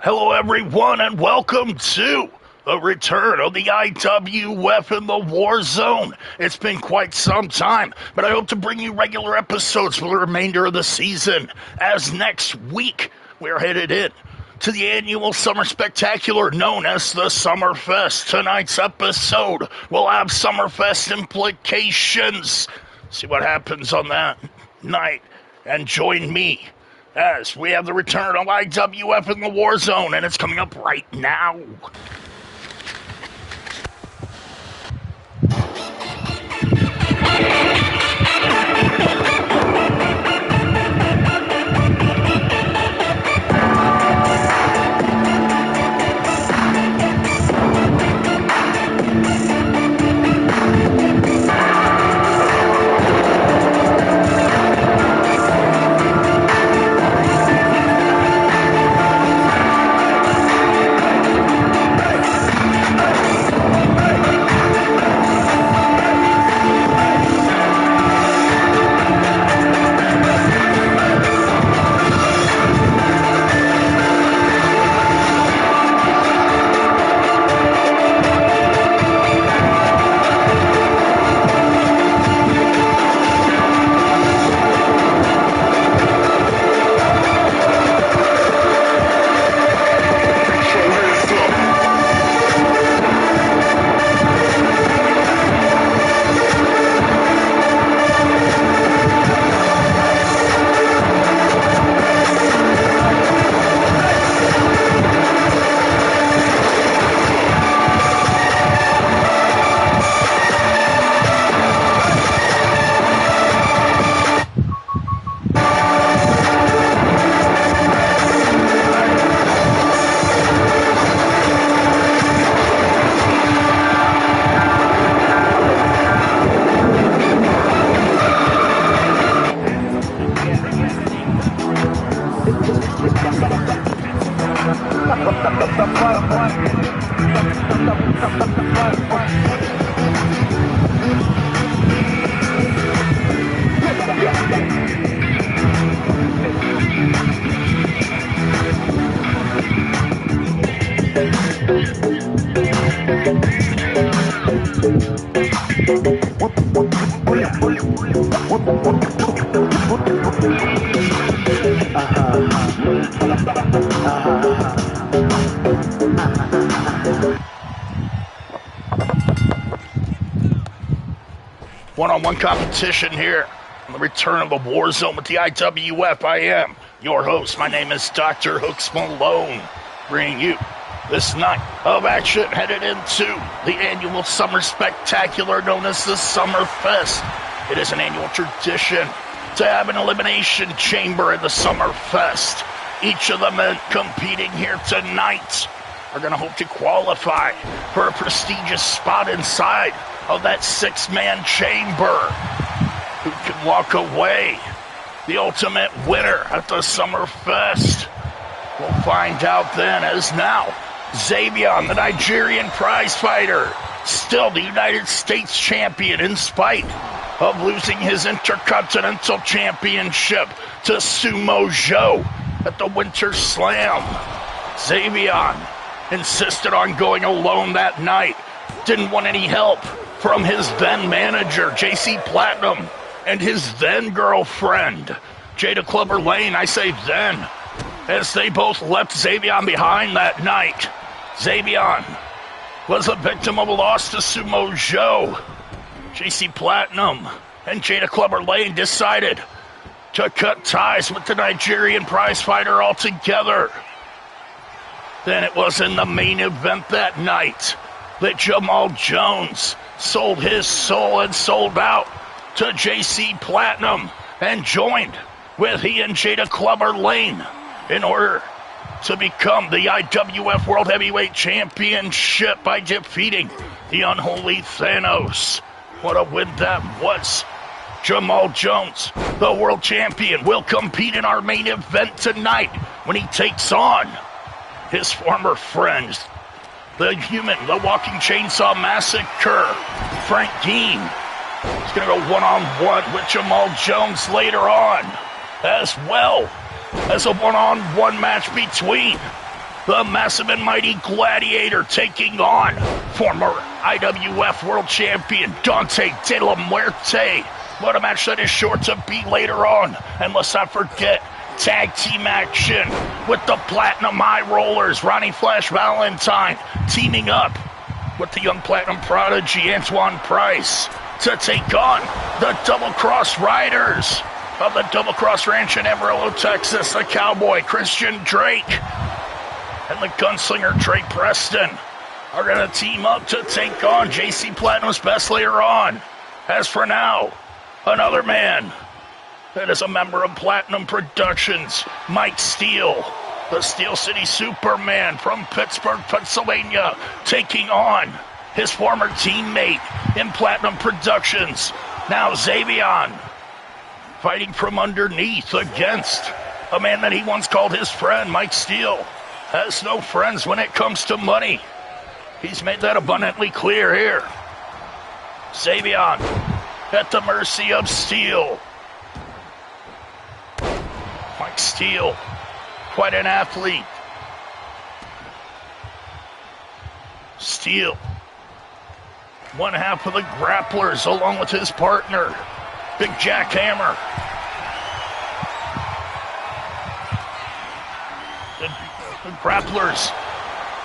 Hello everyone and welcome to the return of the IWF in the Warzone. It's been quite some time, but I hope to bring you regular episodes for the remainder of the season, as next week we're headed in to the annual summer spectacular known as the Summerfest. Tonight's episode will have Summerfest implications. See what happens on that night and join me as we have the return of IWF in the Warzone, and it's coming up right now. One-on-one competition here on the return of the Warzone with the IWF. I am your host. My name is Dr. Hooks Malone, bringing you this night of action headed into the annual summer spectacular known as the Summerfest. It is an annual tradition to have an elimination chamber in the Summerfest. Each of the men competing here tonight are going to hope to qualify for a prestigious spot inside of that six-man chamber. Who can walk away the ultimate winner at the Summerfest? We'll find out then, as now Xavion, the Nigerian prize fighter, still the United States champion in spite of losing his Intercontinental Championship to Sumo Joe at the Winter Slam. Xavion insisted on going alone that night. Didn't want any help from his then manager, JC Platinum, and his then girlfriend, Jada Clubber Lane. I say then, as they both left Xavion behind that night. Xavion was a victim of a loss to Sumo Joe. JC Platinum and Jada Clubber Lane decided to cut ties with the Nigerian prize fighter altogether. Then it was in the main event that night that Jamal Jones sold his soul and sold out to JC Platinum and joined with he and Jada Clubber Lane in order to become the IWF World Heavyweight Championship by defeating the unholy Thanos. What a win that was. Jamal Jones, the world champion, will compete in our main event tonight when he takes on his former friends, the Human, the Walking Chainsaw Massacre, Frank Dean. He's going to go one-on-one with Jamal Jones later on, as well as a one-on-one match between the massive and mighty Gladiator taking on former IWF World Champion Dante de la Muerte. What a match that is sure to be later on. And let's not forget, tag team action with the Platinum High Rollers, Ronnie Flash Valentine, teaming up with the young Platinum Prodigy Antoine Price to take on the Double Cross Riders of the Double Cross Ranch in Amarillo, Texas. The Cowboy Christian Drake and the Gunslinger Trey Preston are going to team up to take on JC Platinum's Best later on. As for now, another man that is a member of Platinum Productions, Mike Steele, the Steel City Superman from Pittsburgh, Pennsylvania, taking on his former teammate in Platinum Productions, now Xavion, fighting from underneath against a man that he once called his friend. Mike Steele has no friends when it comes to money. He's made that abundantly clear here. Xavion at the mercy of Steele. Mike Steele, quite an athlete. Steele, one half of the grapplers along with his partner, Big Jack Hammer. The grapplers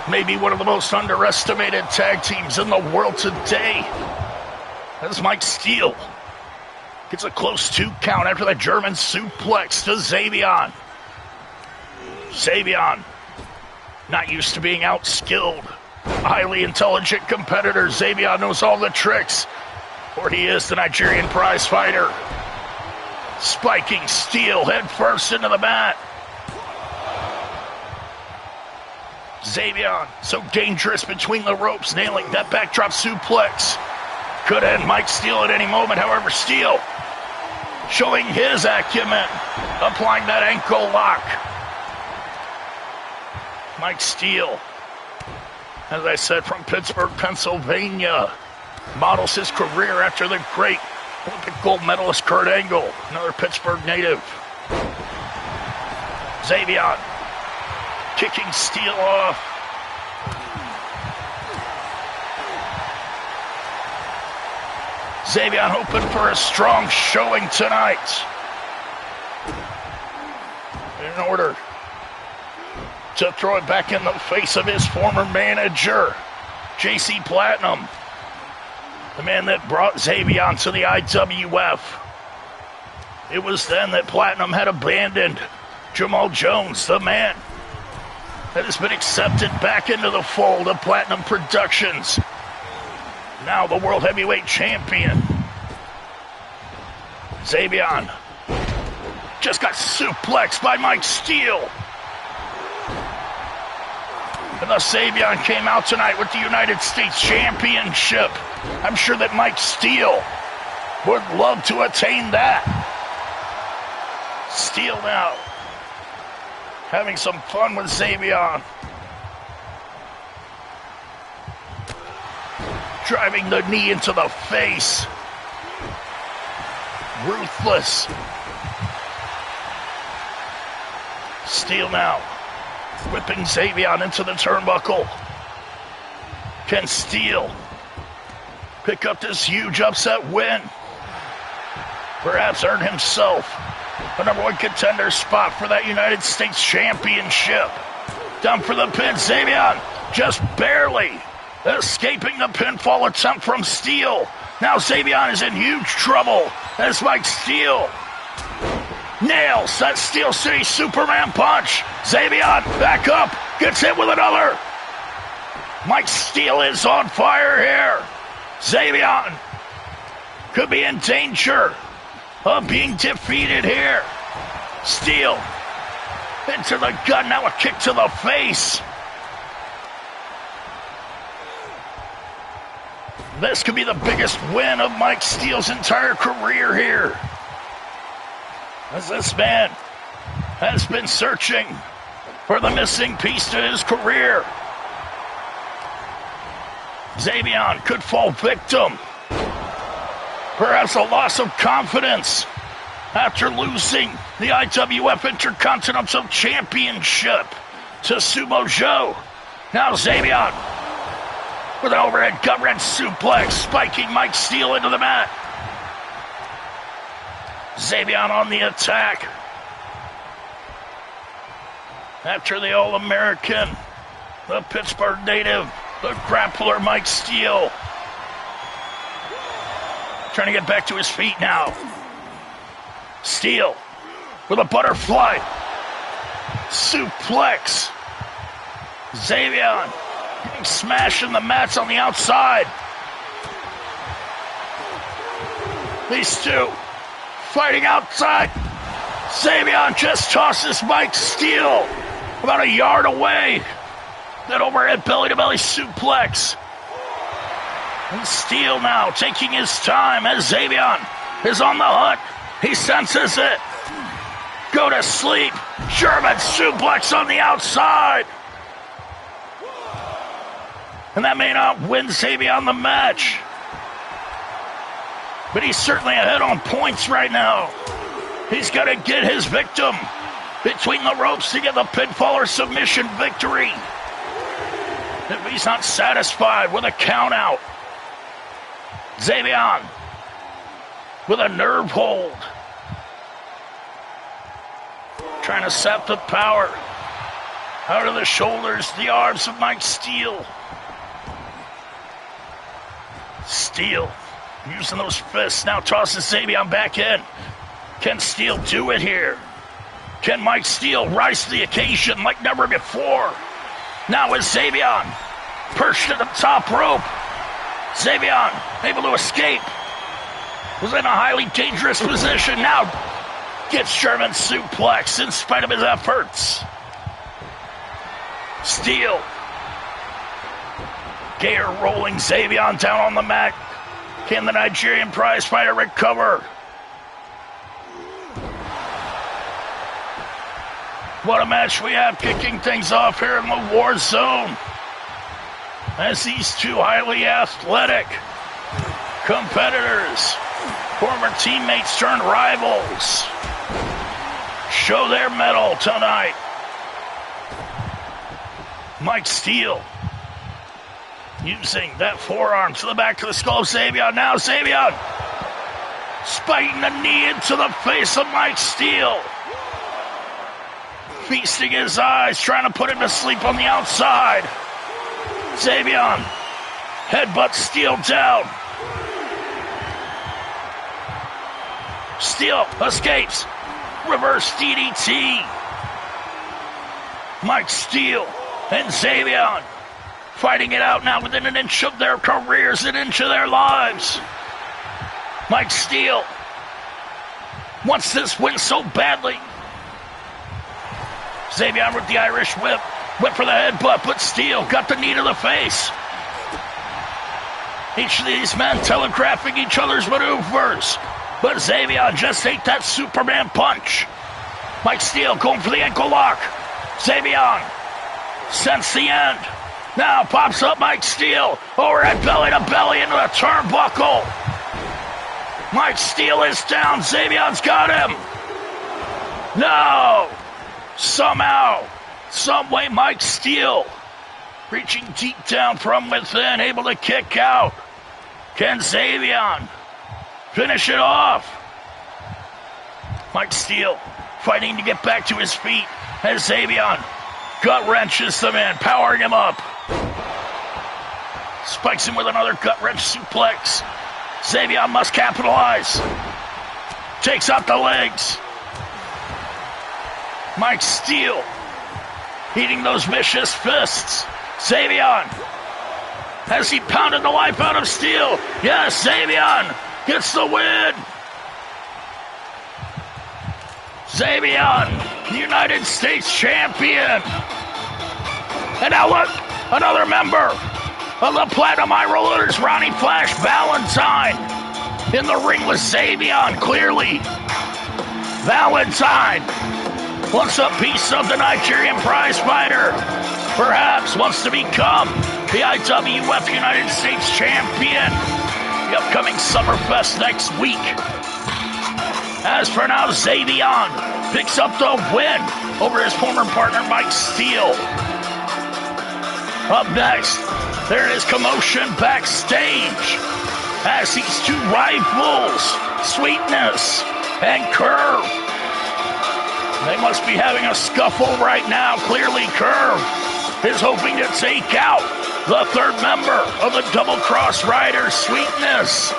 may be one of the most underestimated tag teams in the world today. As Mike Steele gets a close 2 count after the German suplex to Xavion. Xavion, not used to being outskilled. Highly intelligent competitor. Xavion knows all the tricks, for he is the Nigerian prize fighter. Spiking Steele head first into the mat. Xavion, so dangerous between the ropes, nailing that backdrop suplex. Could end Mike Steele at any moment. However, Steele showing his acumen, applying that ankle lock. Mike Steele, as I said, from Pittsburgh, Pennsylvania, models his career after the great Olympic gold medalist Kurt Angle, another Pittsburgh native. Xavion kicking Steele off. Xavion hoping for a strong showing tonight in order to throw it back in the face of his former manager, JC Platinum, the man that brought Xavion to the IWF. It was then that Platinum had abandoned Jamal Jones, the man that has been accepted back into the fold of Platinum Productions. Now the World Heavyweight Champion. Xavion just got suplexed by Mike Steele. And thus Xavion came out tonight with the United States Championship. I'm sure that Mike Steele would love to attain that. Steele now having some fun with Xavion. Driving the knee into the face. Ruthless. Steele now whipping Xavion into the turnbuckle. Can Steele pick up this huge upset win? Perhaps earn himself a #1 contender spot for that United States Championship. Down for the pin, Xavion just barely escaping the pinfall attempt from Steele. Now Xavion is in huge trouble as Mike Steele nails that Steel City Superman punch. Xavion back up, gets hit with another. Mike Steele is on fire here. Xavion could be in danger of being defeated here. Steele into the gut, now a kick to the face. This could be the biggest win of Mike Steele's entire career here, as this man has been searching for the missing piece to his career. Xavion could fall victim. Perhaps a loss of confidence after losing the IWF Intercontinental Championship to Sumo Joe. Now Xavion with an overhead gut wrench suplex, spiking Mike Steele into the mat. Xavion on the attack. After the All-American, the Pittsburgh native, the grappler Mike Steele. Trying to get back to his feet now. Steele with a butterfly. Suplex. Xavion getting smashed in the mats on the outside. These two fighting outside. Xavion just tosses Mike Steele about a yard away. That overhead belly-to-belly suplex. And Steele now taking his time as Xavion is on the hunt. He senses it. Go to sleep. German suplex on the outside. And that may not win Xavion the match. But he's certainly ahead on points right now. He's got to get his victim between the ropes to get the pinfall or submission victory. If he's not satisfied with a count out. Xavion with a nerve hold. Trying to sap the power out of the shoulders, the arms of Mike Steele. Steele using those fists, now tosses Xavion back in. Can Steele do it here? Can Mike Steele rise to the occasion like never before? Now is Xavion perched at the top rope. Xavion able to escape. Was in a highly dangerous position. Now gets German suplex in spite of his efforts. Steele. Gator rolling Xavion down on the mat. Can the Nigerian prize fighter recover? What a match we have, kicking things off here in the War Zone. As these two highly athletic competitors, former teammates turned rivals, show their mettle tonight. Mike Steele using that forearm to the back of the skull of Xavion. Now Xavion spiking the knee into the face of Mike Steele. Feasting his eyes, trying to put him to sleep on the outside. Xavion headbutt Steele down. Steele escapes. Reverse DDT. Mike Steele and Xavion fighting it out now within an inch of their careers, an inch of their lives. Mike Steele wants this win so badly. Xavion with the Irish whip. Whip for the headbutt, but Steele got the knee to the face. Each of these men telegraphing each other's maneuvers. But Xavion just ate that Superman punch. Mike Steele going for the ankle lock. Xavion sense the end. Now pops up Mike Steele. Overhead belly to belly into the turnbuckle. Mike Steele is down. Xavion's got him. No. Somehow, someway, Mike Steele reaching deep down from within, able to kick out. Can Xavion finish it off? Mike Steele fighting to get back to his feet as Xavion gut wrenches the man, powering him up. Spikes him with another gut wrench suplex. Xavion must capitalize. Takes out the legs. Mike Steele eating those vicious fists. Xavion, has he pounded the life out of Steele? Yes, Xavion gets the win. Xavion, United States champion. And now look, another member of the Platinum Eye Rollers, Ronnie Flash Valentine, in the ring with Xavion, clearly. Valentine wants a piece of the Nigerian prize fighter. Perhaps wants to become the IWF United States champion. The upcoming Summerfest next week. As for now, Xavion picks up the win over his former partner Mike Steele. Up next, there is commotion backstage as these two rivals, Sweetness and Curve, they must be having a scuffle right now. Clearly, Curve is hoping to take out the third member of the Double Cross Riders, Sweetness.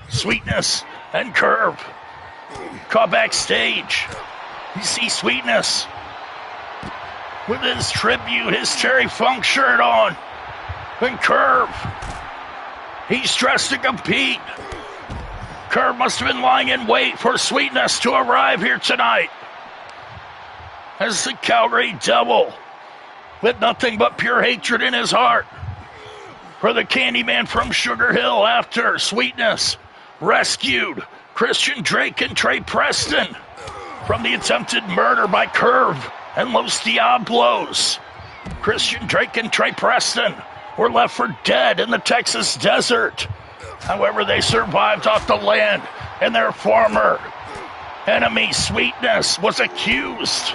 Sweetness and Curve caught backstage. You see Sweetness with his tribute, his Terry Funk shirt on. And Curve, he's dressed to compete. Curve must have been lying in wait for Sweetness to arrive here tonight. As the Calgary Devil, with nothing but pure hatred in his heart for the Candyman from Sugar Hill after Sweetness rescued Christian Drake and Trey Preston from the attempted murder by Curve and Los Diablos. Christian Drake and Trey Preston were left for dead in the Texas desert. However, they survived off the land, and their former enemy, Sweetness, was accused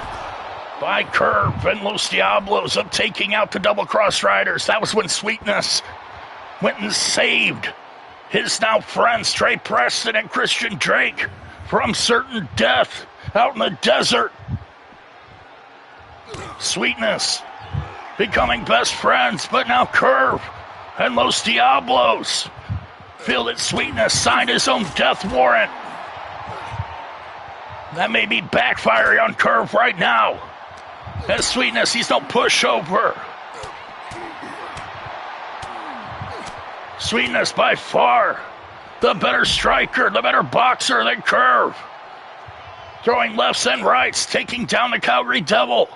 by Curve and Los Diablos of taking out the Double Cross Riders. That was when Sweetness went and saved his now friends, Trey Preston and Christian Drake, from certain death out in the desert. Sweetness becoming best friends, but now Curve and Los Diablos feel that Sweetness signed his own death warrant. That may be backfiring on Curve right now. As Sweetness, he's no pushover. Sweetness by far the better striker, the better boxer than Curve. Throwing lefts and rights, taking down the Calgary Devil.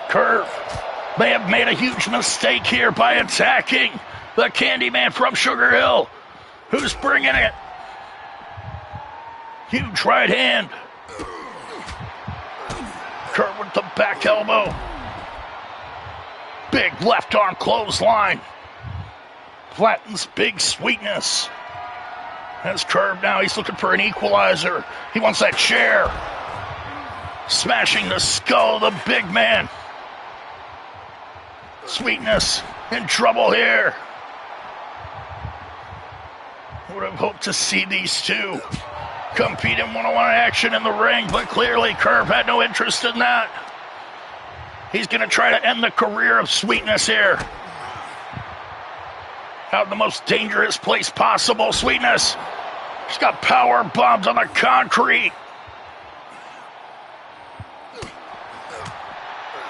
Curve may have made a huge mistake here by attacking the Candyman from Sugar Hill, who's bringing it. Huge right hand. Curve with the back elbow. Big left arm clothesline. Flattens big Sweetness. As Curve now, he's looking for an equalizer. He wants that chair. Smashing the skull of the big man. Sweetness in trouble here. Would have hoped to see these two compete in one-on-one action in the ring, but clearly Curve had no interest in that. He's going to try to end the career of Sweetness here. Out in the most dangerous place possible. Sweetness, he's got power bombs on the concrete.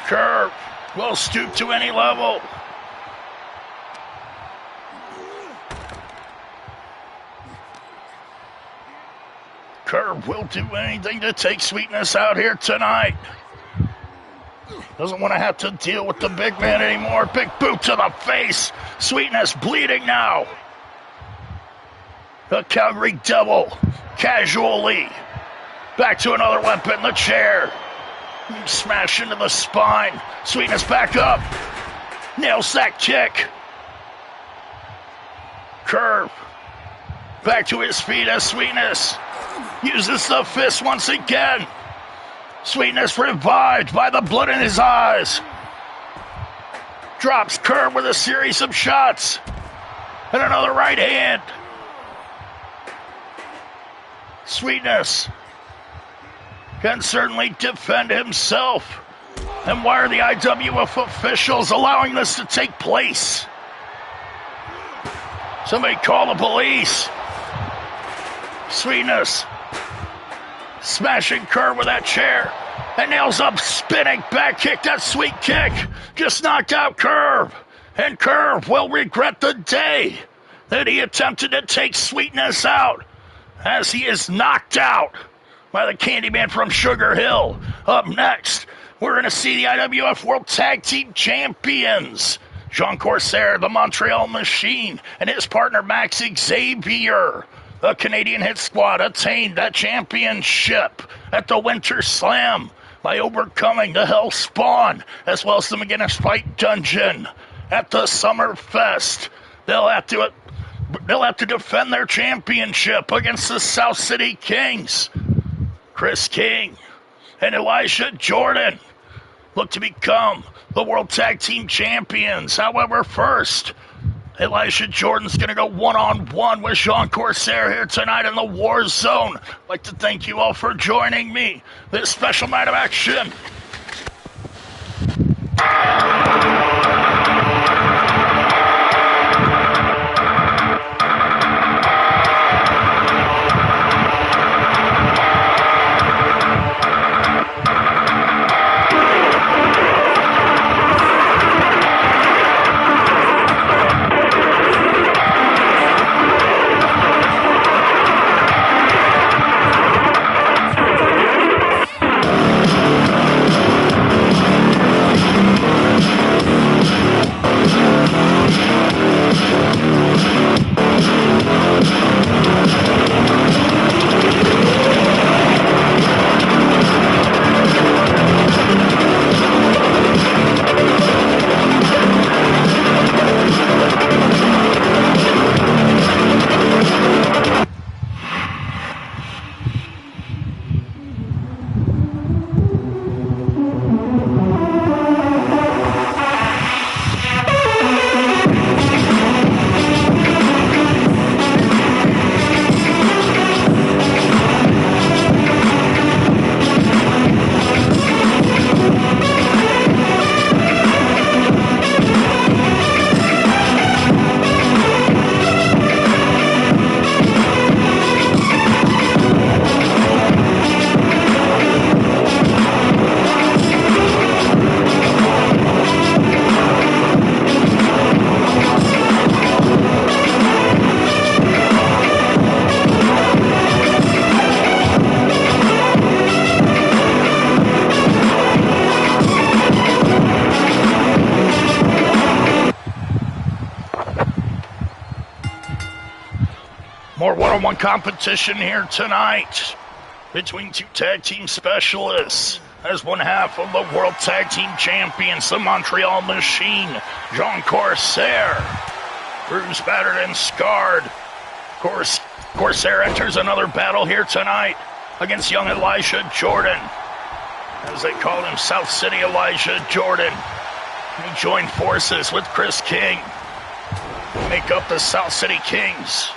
Curve will stoop to any level. Curve will do anything to take Sweetness out here tonight. Doesn't want to have to deal with the big man anymore. Big boot to the face. Sweetness bleeding now. The Calgary Devil casually back to another weapon, the chair. Smash into the spine. Sweetness back up. Nails that kick. Curve back to his feet as Sweetness uses the fist once again. Sweetness revived by the blood in his eyes. Drops Curve with a series of shots. And another right hand. Sweetness can certainly defend himself. And why are the IWF officials allowing this to take place? Somebody call the police. Sweetness smashing Curve with that chair. And nails up spinning back kick. That sweet kick just knocked out Curve. And Curve will regret the day that he attempted to take Sweetness out, as he is knocked out by the Candyman from Sugar Hill. Up next, we're going to see the IWF World Tag Team Champions, Jean Corsair, the Montreal Machine, and his partner Max Xavier. The Canadian Hit Squad attained that championship at the Winter Slam by overcoming the Hell Spawn, as well as the McGinnis Fight Dungeon. at the Summer Fest. They'll have to defend their championship against the South City Kings. Chris King and Elijah Jordan look to become the World Tag Team Champions. However, first, Elijah Jordan's going to go one-on-one with Jean Corsair here tonight in the Warzone. I'd like to thank you all for joining me this special night of action. More one-on-one competition here tonight between two tag team specialists as one half of the World Tag Team Champions, the Montreal Machine, Jean Corsair, bruised, battered, and scarred. Corsair enters another battle here tonight against young Elijah Jordan, as they call him South City Elijah Jordan. He joined forces with Chris King to make up the South City Kings,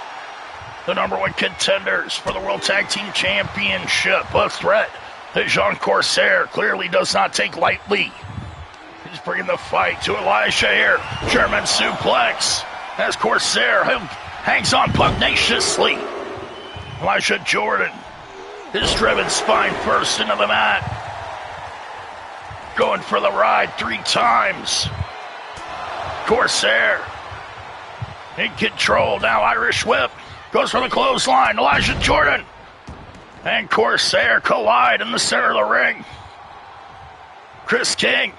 the #1 contenders for the World Tag Team Championship. A threat that Jean Corsair clearly does not take lightly. He's bringing the fight to Elijah here. German suplex as Corsair hangs on pugnaciously. Elijah Jordan is driven spine first into the mat, going for the ride 3 times. Corsair in control now. Irish whip. Goes for the clothesline. Elijah Jordan and Corsair collide in the center of the ring. Chris King,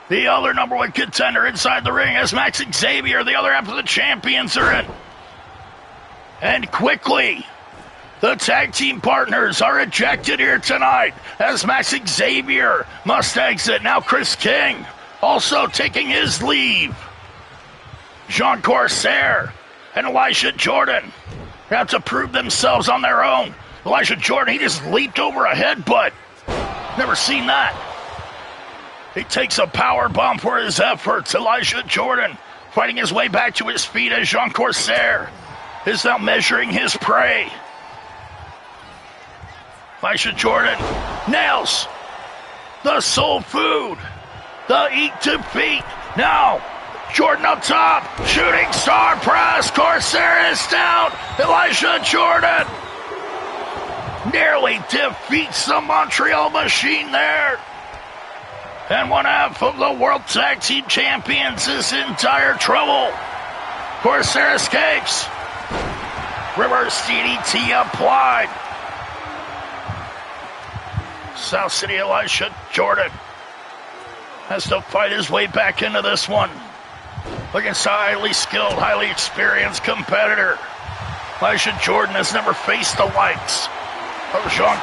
the other #1 contender, inside the ring as Max Xavier, the other half of the champions, are in. And quickly, the tag team partners are ejected here tonight as Max Xavier must exit. Now Chris King also taking his leave. Jean Corsair and Elijah Jordan have to prove themselves on their own. Elijah Jordan, he just leaped over a headbutt. Never seen that. He takes a power bomb for his efforts. Elijah Jordan fighting his way back to his feet as Jean Corsair is now measuring his prey. Elijah Jordan nails the soul food, the eat to feet. Now, Jordan up top, shooting star press. Corsair is down. Elijah Jordan nearly defeats the Montreal Machine there. And one half of the World Tag Team Champions is in dire trouble. Corsair escapes. Reverse DDT applied. South City Elijah Jordan has to fight his way back into this one against a highly skilled, highly experienced competitor. Elijah Jordan has never faced the likes of Jean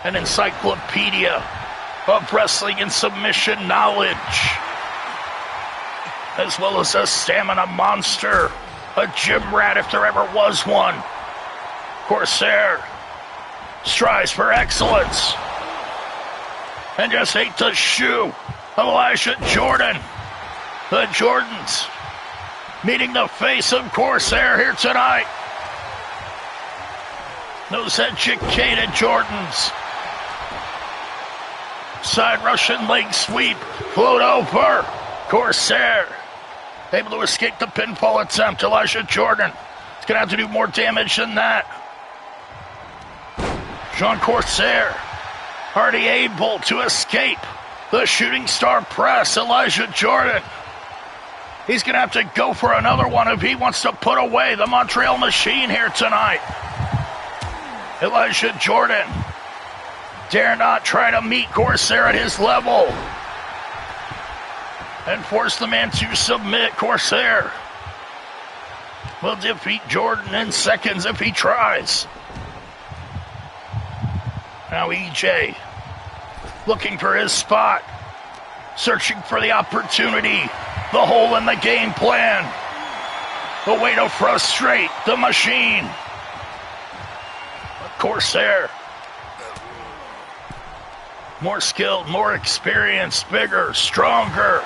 an encyclopedia of wrestling and submission knowledge, as well as a stamina monster, a gym rat if there ever was one. Corsair strives for excellence and just ate the shoe of Elijah Jordan. The Jordans meeting the face of Corsair here tonight. Those educated Jordans. Side Russian leg sweep, float over. Corsair able to escape the pinfall attempt. Elijah Jordan is going to have to do more damage than that. Jean Corsair already able to escape the shooting star press. Elijah Jordan, he's going to have to go for another one if he wants to put away the Montreal Machine here tonight. Elijah Jordan dare not try to meet Corsair at his level and force the man to submit. Corsair will defeat Jordan in seconds if he tries. Now EJ looking for his spot, searching for the opportunity, the hole in the game plan, the way to frustrate the machine. But Corsair, more skilled, more experienced, bigger, stronger.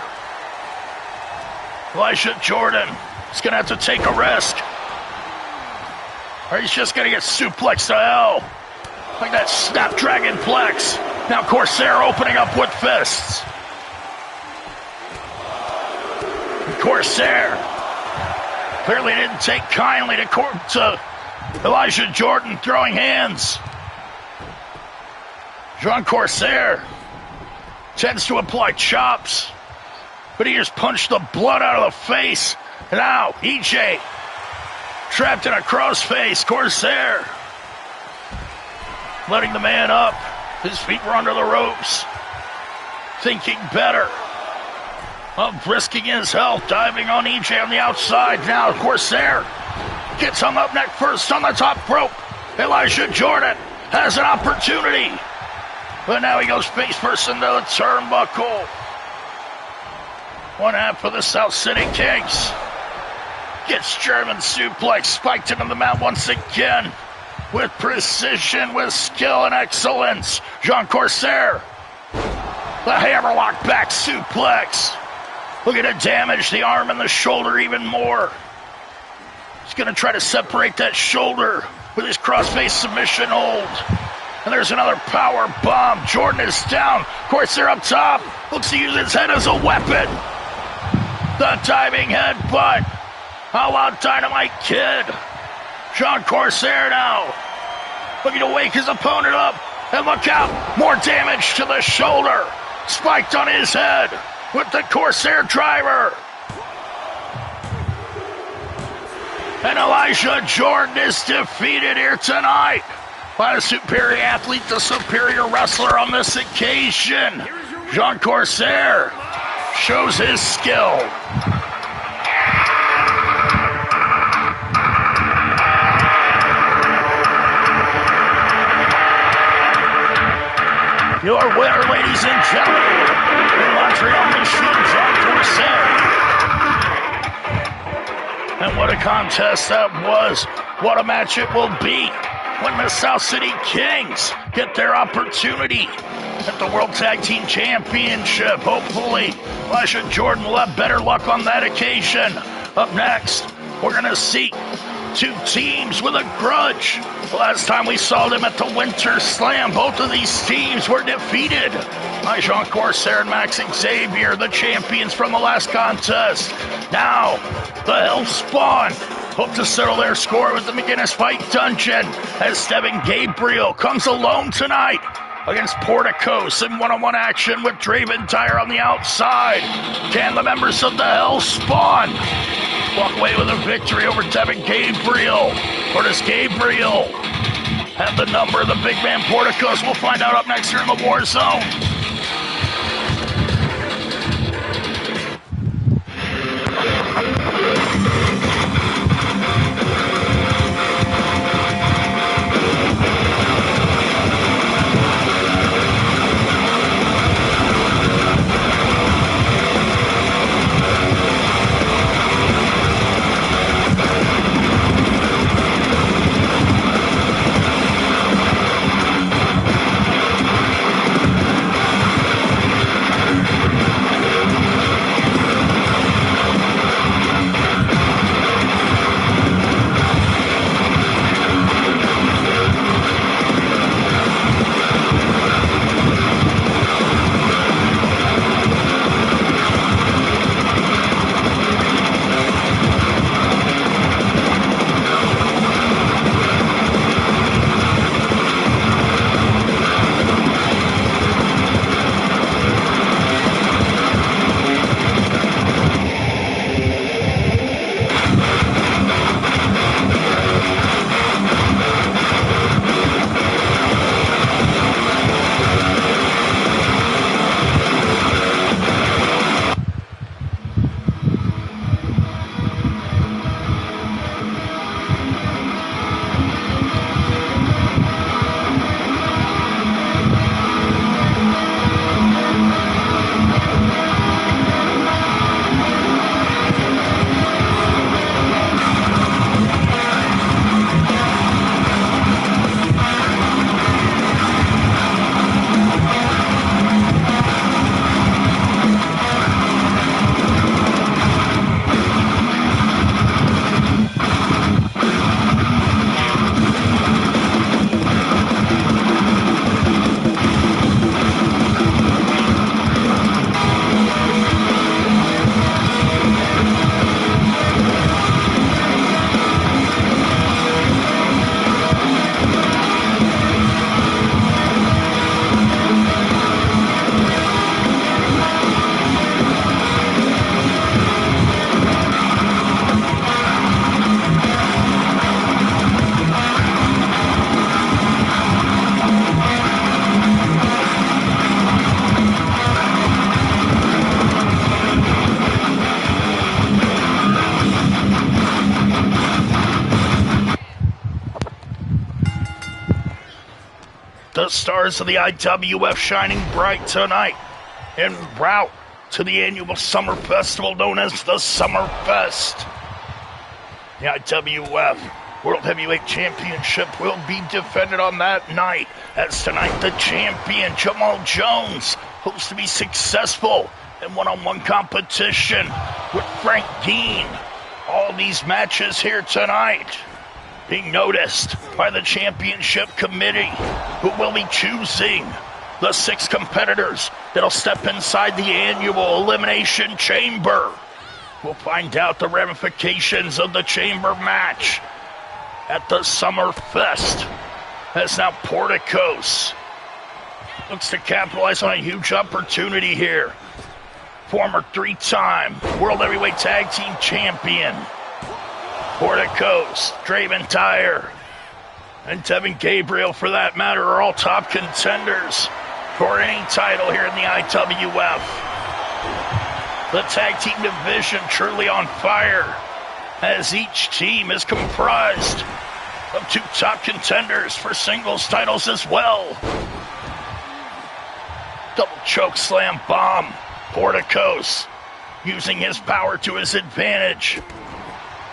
Elijah Jordan is going to have to take a risk, or he's just going to get suplexed to hell. Like that Snapdragon Plex. Now Corsair opening up with fists. Corsair clearly didn't take kindly to Elijah Jordan throwing hands. Jean Corsair tends to apply chops, but he just punched the blood out of the face. And now EJ trapped in a crossface. Corsair letting the man up. His feet were under the ropes. Thinking better of risking his health, diving on EJ on the outside. Now Corsair gets hung up neck first on the top rope. Elijah Jordan has an opportunity, but now he goes face first into the turnbuckle. One half of the South City Kings gets German suplex, spiked into the mat once again. With precision, with skill and excellence. Jean Corsair, the hammerlock back suplex. Looking to damage the arm and the shoulder even more. He's going to try to separate that shoulder with his crossface submission hold. And there's another power bomb. Jordan is down. Corsair up top. Looks to use his head as a weapon. The diving headbutt. A la Dynamite Kid. Jean Corsair now looking to wake his opponent up. And look out. More damage to the shoulder. Spiked on his head with the Corsair driver. And Elijah Jordan is defeated here tonight by the superior athlete, the superior wrestler on this occasion. Jean Corsair shows his skill. Your winner, ladies and gentlemen, the Montreal Machine, Jean Corsair. And what a contest that was. What a match it will be when the South City Kings get their opportunity at the World Tag Team Championship. Hopefully, Elijah Jordan will have better luck on that occasion. Up next, we're going to see two teams with a grudge. The last time we saw them at the Winter Slam, both of these teams were defeated by Jean Corsair and Max Xavier, the champions from the last contest. Now, the Hell Spawn hope to settle their score with the McGinnis Fight Dungeon as Steven Gabriel comes alone tonight against Porticos in one-on-one action with Draven Tyre on the outside. Can the members of the Hell Spawn walk away with a victory over Devin Gabriel? Or does Gabriel have the number of the big man Porticos? We'll find out up next here in the Warzone. stars of the IWF shining bright tonight en route to the annual summer festival known as the Summer Fest. The IWF World Heavyweight Championship will be defended on that night, as tonight the champion Jamal Jones hopes to be successful in one-on-one competition with Frank Dean. All these matches here tonight being noticed by the championship committee, who will be choosing the 6 competitors that'll step inside the annual Elimination Chamber. We'll find out the ramifications of the chamber match at the Summer Fest, as now Porticos looks to capitalize on a huge opportunity here. Former 3-time World Heavyweight Tag Team Champion Porticos, Draven Tyre, and Devin Gabriel, for that matter, are all top contenders for any title here in the IWF. The tag team division truly on fire, as each team is comprised of 2 top contenders for singles titles as well. Double choke slam bomb. Porticos using his power to his advantage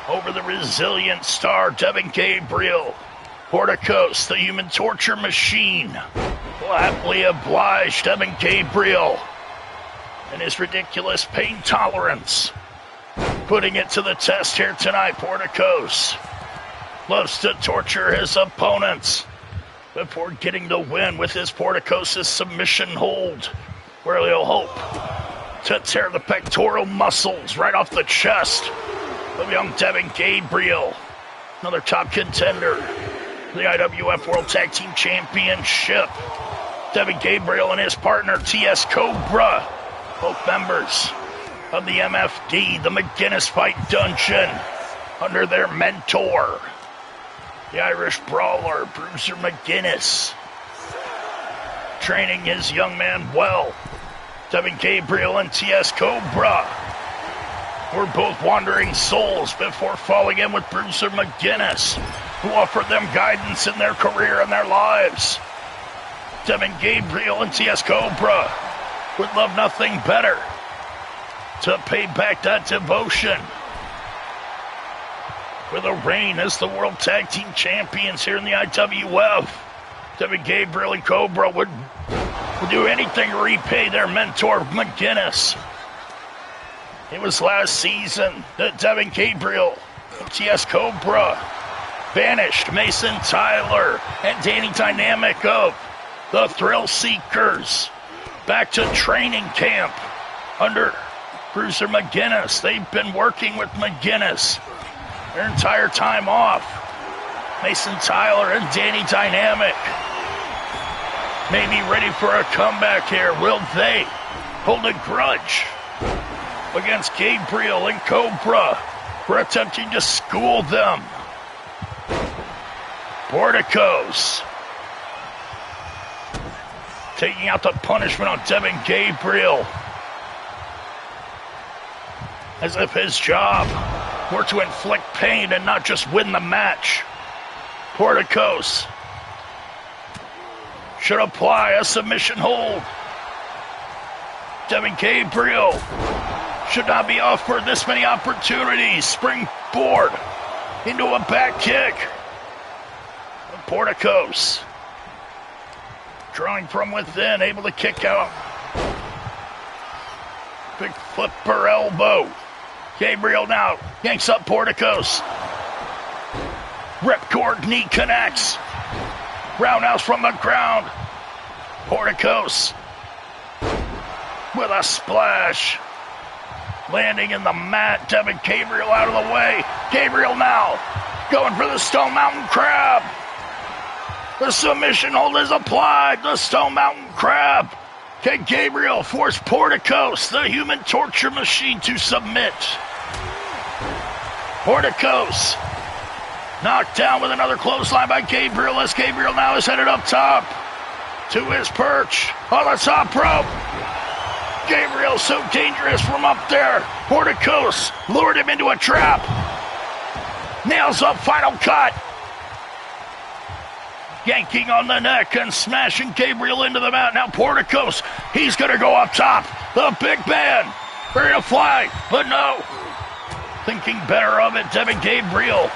over the resilient star Devin Gabriel. Porticos, the human torture machine, will happily oblige Devin Gabriel and his ridiculous pain tolerance, putting it to the test here tonight. Porticos loves to torture his opponents before getting the win with his Porticos' submission hold, where he'll hope to tear the pectoral muscles right off the chest of young Devin Gabriel, another top contender for the IWF World Tag Team Championship. Devin Gabriel and his partner TS Cobra, both members of the MFD, the McGuinness Fight Dungeon, under their mentor, the Irish Brawler, Bruiser McGuinness, training his young man well. Devin Gabriel and TS Cobra were both wandering souls before falling in with Bruiser McGuinness, who offered them guidance in their career and their lives. Devin Gabriel and TS Cobra would love nothing better to pay back that devotion with a reign as the World Tag Team Champions here in the IWF. Devin Gabriel and Cobra would do anything to repay their mentor, McGuinness. It was last season that Devin Gabriel and TS Cobra banished Mason Tyler and Danny Dynamic of the Thrill Seekers back to training camp under Bruiser McGuinness. They've been working with McGuinness their entire time off. Mason Tyler and Danny Dynamic may be ready for a comeback here. Will they hold a grudge against Gabriel and Cobra for attempting to school them? Porticos taking out the punishment on Devin Gabriel, as if his job were to inflict pain and not just win the match. Porticos should apply a submission hold. Devin Gabriel should not be offered this many opportunities. Springboard into a back kick. Porticos drawing from within, able to kick out. Big flipper elbow. Gabriel now yanks up Porticos. Ripcord knee connects. Roundhouse from the ground. Porticos with a splash, landing in the mat. Devin Gabriel out of the way. Gabriel now going for the Stone Mountain Crab. The submission hold is applied. The Stone Mountain Crab. Can Gabriel force Porticos, the human torture machine, to submit? Porticos knocked down with another clothesline by Gabriel, as Gabriel now is headed up top to his perch on the top rope. Gabriel so dangerous from up there. Porticos lured him into a trap. Nails up, final cut. yanking on the neck and smashing Gabriel into the mat. Now Porticos, he's going to go up top. The big man, ready to fly, but no. Thinking better of it, Devin Gabriel.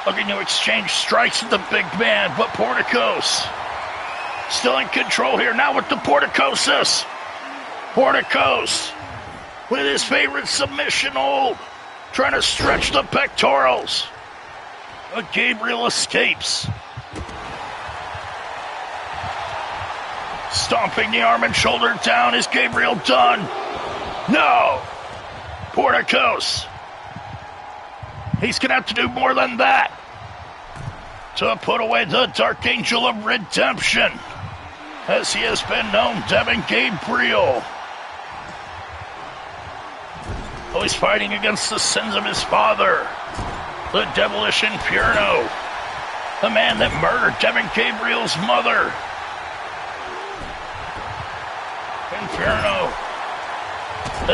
Looking to exchange strikes with the big man, but Porticos still in control here. Now with the Porticosis. Porticos with his favorite submission hold, trying to stretch the pectorals. But Gabriel escapes. Stomping the arm and shoulder down. Is Gabriel done? No! Porticos. He's going to have to do more than that to put away the Dark Angel of Redemption, as he has been known, Devin Gabriel. Oh, he's fighting against the sins of his father, the devilish Inferno, the man that murdered Devin Gabriel's mother. Inferno,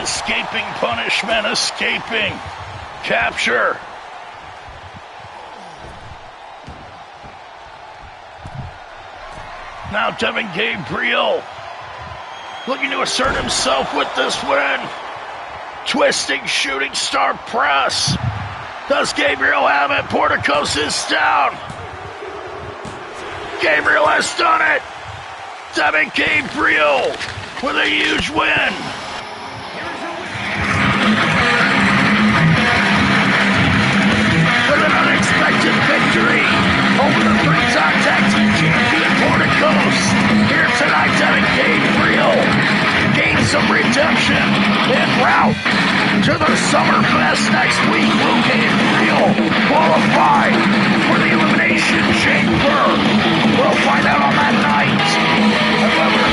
escaping punishment, escaping capture. Now Devin Gabriel looking to assert himself with this win. Twisting shooting star press. Does Gabriel have it? Porticos is down. Gabriel has done it. Devin Gabriel with a huge win. With an unexpected victory over the three-time tag team champion Porticos. Here tonight, Devin Gabriel gains some redemption en route to the Summerfest next week. Will Gabriel qualify for the Elimination Chamber? We'll find out on that night. However,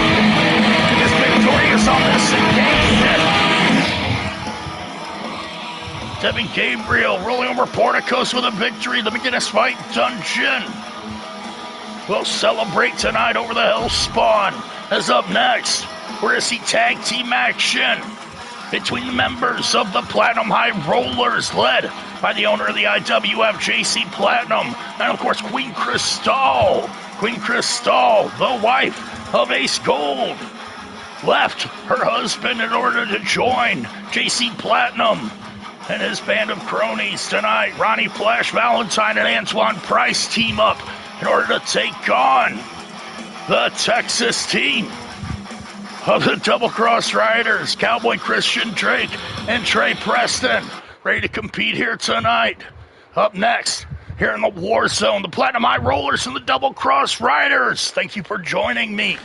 he is victorious on this occasion. Devin Gabriel rolling over Porticos with a victory. The McGinnis Fight Dungeon will celebrate tonight over the Hellspawn. As up next, we're going to see tag team action between the members of the Platinum High Rollers, led by the owner of the IWF, JC Platinum, and of course Queen Crystal. Queen Crystal, the wife of Ace Gold, left her husband in order to join JC Platinum and his band of cronies tonight. Ronnie Flash Valentine and Antoine Price team up in order to take on the Texas team of the Double Cross Riders, Cowboy Christian Drake and Trey Preston, ready to compete here tonight. Up next, here in the War Zone, the Platinum High Rollers and the Double Cross Riders. Thank you for joining me.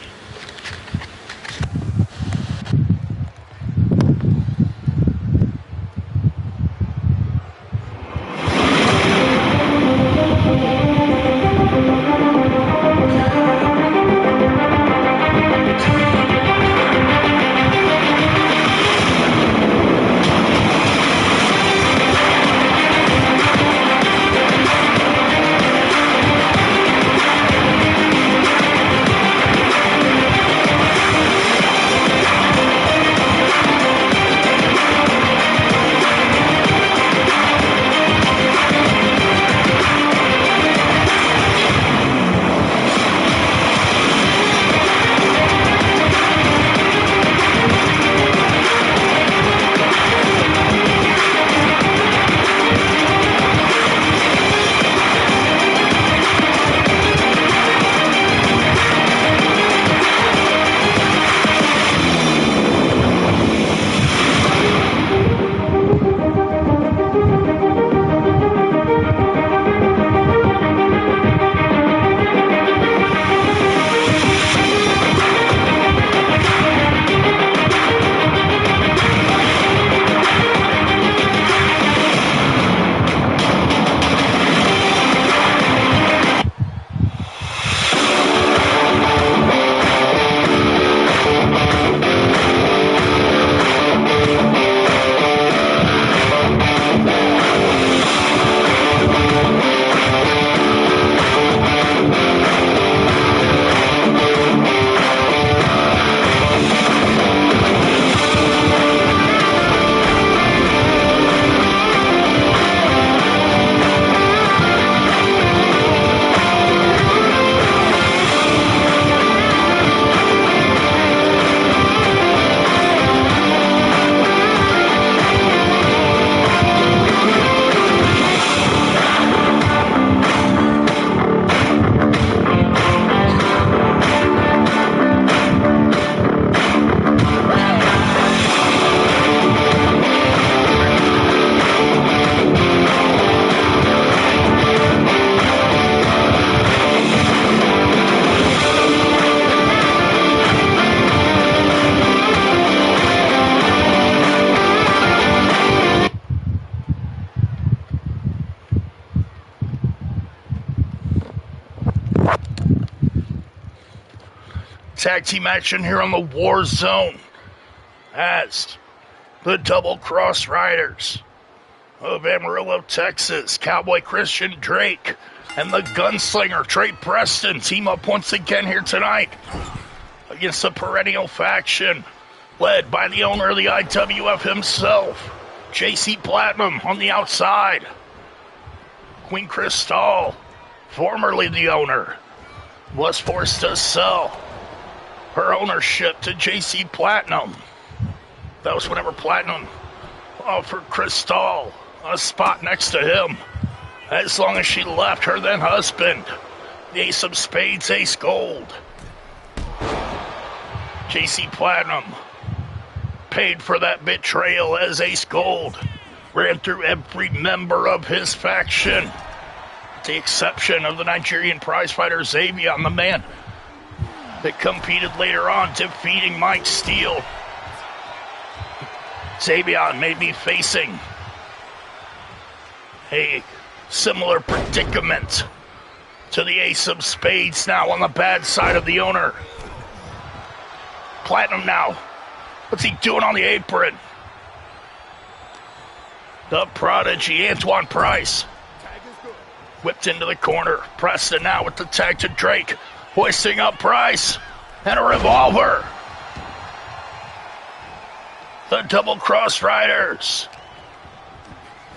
tag team action here on the Warzone as the Double Cross Riders of Amarillo, Texas, Cowboy Christian Drake and the Gunslinger Trey Preston team up once again here tonight against the perennial faction led by the owner of the IWF himself, JC Platinum on the outside. Queen Crystal, formerly the owner, was forced to sell her ownership to JC Platinum. That was whenever Platinum offered Crystal a spot next to him, as long as she left her then husband, the Ace of Spades, Ace Gold. JC Platinum paid for that betrayal as Ace Gold ran through every member of his faction, with the exception of the Nigerian prizefighter Xavier, the man that competed later on, defeating Mike Steele. Xavier may be facing a similar predicament to the Ace of Spades now on the bad side of the owner. Platinum now. What's he doing on the apron? The prodigy, Antoine Price, whipped into the corner. Preston now with the tag to Drake, hoisting up Price, and a revolver. The Double Cross Riders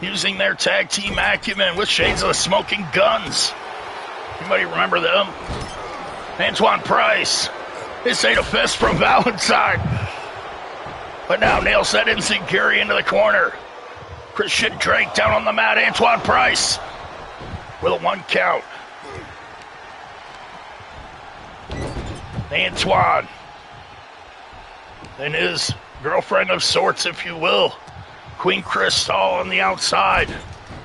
using their tag team acumen with shades of the Smoking Guns. Anybody remember them? Antoine Price, this ain't a fist from Valentine, but now nails that Enziguri into the corner. Christian Drake down on the mat. Antoine Price with a 1 count. Antoine and his girlfriend of sorts, if you will, Queen Crystal on the outside,